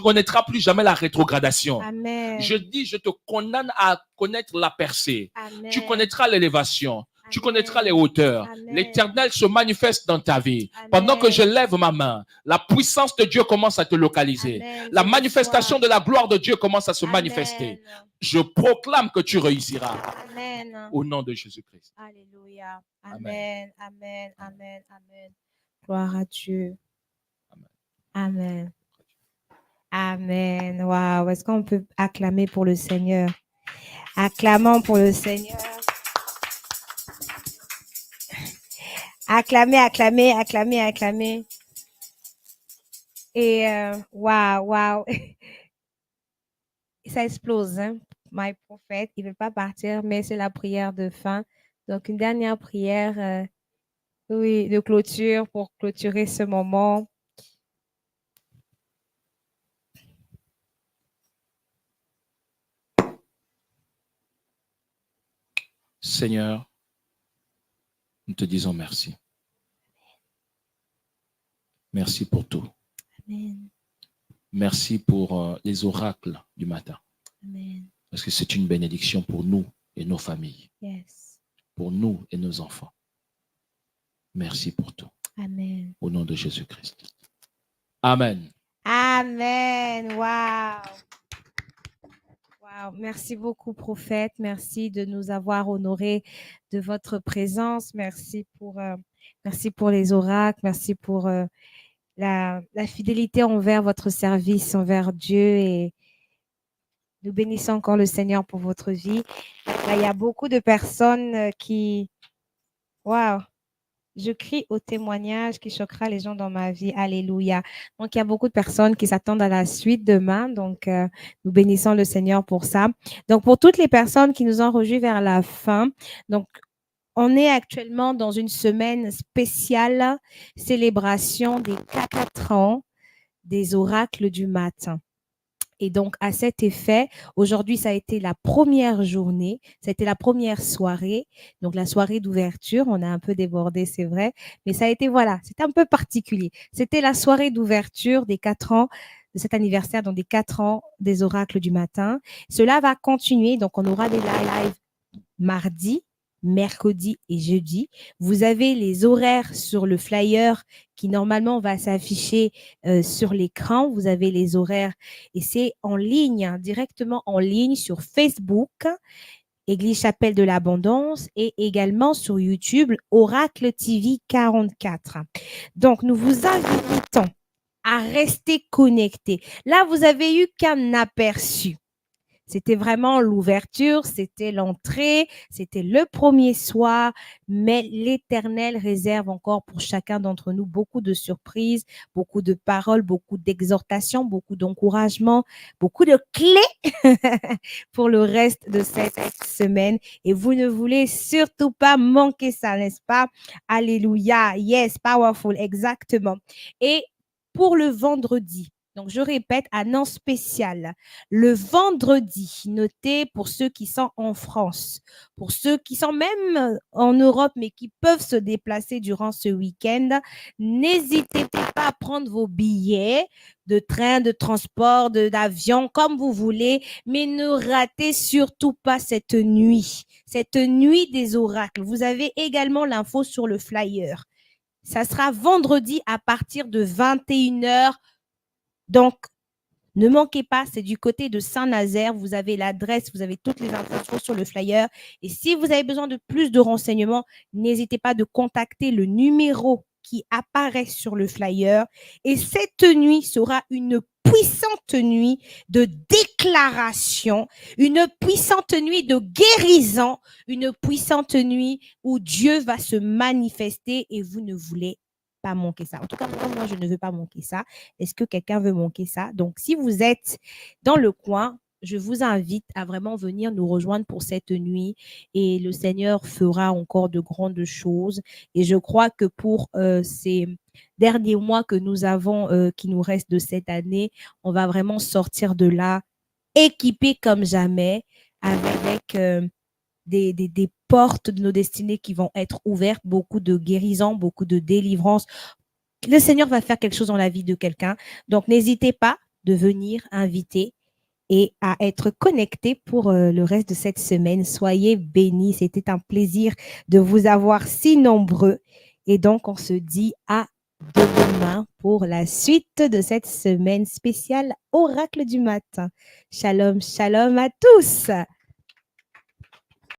connaîtras plus jamais la rétrogradation. Amen. Je dis, je te condamne à connaître la percée. Amen. Tu connaîtras l'élévation. Tu Amen. connaîtras les hauteurs. Amen. L'Éternel se manifeste dans ta vie. Amen. Pendant que je lève ma main, la puissance de Dieu commence à te localiser. Amen. La Je manifestation reçois. de la gloire de Dieu commence à se Amen. manifester. Je proclame que tu réussiras. Amen. Au nom de Jésus-Christ. Alléluia. Amen. Amen. Amen. Amen. Amen. Gloire à Dieu. Amen. Amen. Amen. Waouh. Est-ce qu'on peut acclamer pour le Seigneur? Acclamons pour le Seigneur. Acclamer, acclamer, acclamer, acclamer. Et waouh, waouh. Ça explose, hein? My prophète, il ne veut pas partir, mais c'est la prière de fin. Donc, une dernière prière, oui, de clôture pour clôturer ce moment. Seigneur, nous te disons merci. Merci pour tout. Amen. Merci pour les oracles du matin. Amen. Parce que c'est une bénédiction pour nous et nos familles, Yes. pour nous et nos enfants. Merci pour tout. Amen. Au nom de Jésus-Christ. Amen. Amen. Wow. Wow. Wow, merci beaucoup, prophète. Merci de nous avoir honorés de votre présence. Merci pour les oracles. Merci pour la fidélité envers votre service, envers Dieu. Et nous bénissons encore le Seigneur pour votre vie. Là, il y a beaucoup de personnes Waouh! Je crie au témoignage qui choquera les gens dans ma vie. Alléluia. Donc, il y a beaucoup de personnes qui s'attendent à la suite demain. Donc, nous bénissons le Seigneur pour ça. Donc, pour toutes les personnes qui nous ont rejoints vers la fin, donc, on est actuellement dans une semaine spéciale célébration des 4 ans des oracles du matin. Et donc, à cet effet, aujourd'hui, ça a été la première journée, ça a été la première soirée, donc la soirée d'ouverture. On a un peu débordé, c'est vrai, mais ça a été, voilà, c'était un peu particulier. C'était la soirée d'ouverture des 4 ans de cet anniversaire, donc des 4 ans des oracles du matin. Cela va continuer, donc on aura des lives mardi, mercredi et jeudi. Vous avez les horaires sur le flyer qui normalement va s'afficher sur l'écran. Vous avez les horaires et c'est en ligne, hein, directement en ligne sur Facebook, Église Chapelle de l'Abondance, et également sur YouTube, Oracle TV 44. Donc, nous vous invitons à rester connectés. Là, vous avez eu qu'un aperçu. C'était vraiment l'ouverture, c'était l'entrée, c'était le premier soir, mais l'Éternel réserve encore pour chacun d'entre nous beaucoup de surprises, beaucoup de paroles, beaucoup d'exhortations, beaucoup d'encouragements, beaucoup de clés pour le reste de cette semaine. Et vous ne voulez surtout pas manquer ça, n'est-ce pas? Alléluia. Yes, powerful, exactement. Et pour le vendredi, donc, je répète, annonce spéciale. Le vendredi, notez pour ceux qui sont en France, pour ceux qui sont même en Europe, mais qui peuvent se déplacer durant ce week-end, n'hésitez pas à prendre vos billets de train, de transport, d'avion, comme vous voulez, mais ne ratez surtout pas cette nuit des oracles. Vous avez également l'info sur le flyer. Ça sera vendredi à partir de 21h. Donc, ne manquez pas, c'est du côté de Saint-Nazaire. Vous avez l'adresse, vous avez toutes les infos sur le flyer. Et si vous avez besoin de plus de renseignements, n'hésitez pas de contacter le numéro qui apparaît sur le flyer. Et cette nuit sera une puissante nuit de déclaration, une puissante nuit de guérison, une puissante nuit où Dieu va se manifester et vous ne voulez pas manquer ça. En tout cas, moi, je ne veux pas manquer ça. Est-ce que quelqu'un veut manquer ça? Donc, si vous êtes dans le coin, je vous invite à vraiment venir nous rejoindre pour cette nuit et le Seigneur fera encore de grandes choses. Et je crois que pour ces derniers mois que nous avons, qui nous restent de cette année, on va vraiment sortir de là équipés comme jamais avec des portes de nos destinées qui vont être ouvertes, beaucoup de guérison, beaucoup de délivrance. Le Seigneur va faire quelque chose dans la vie de quelqu'un. Donc, n'hésitez pas de venir inviter et à être connecté pour le reste de cette semaine. Soyez bénis. C'était un plaisir de vous avoir si nombreux. Et donc, on se dit à demain pour la suite de cette semaine spéciale Oracle du matin. Shalom, shalom à tous.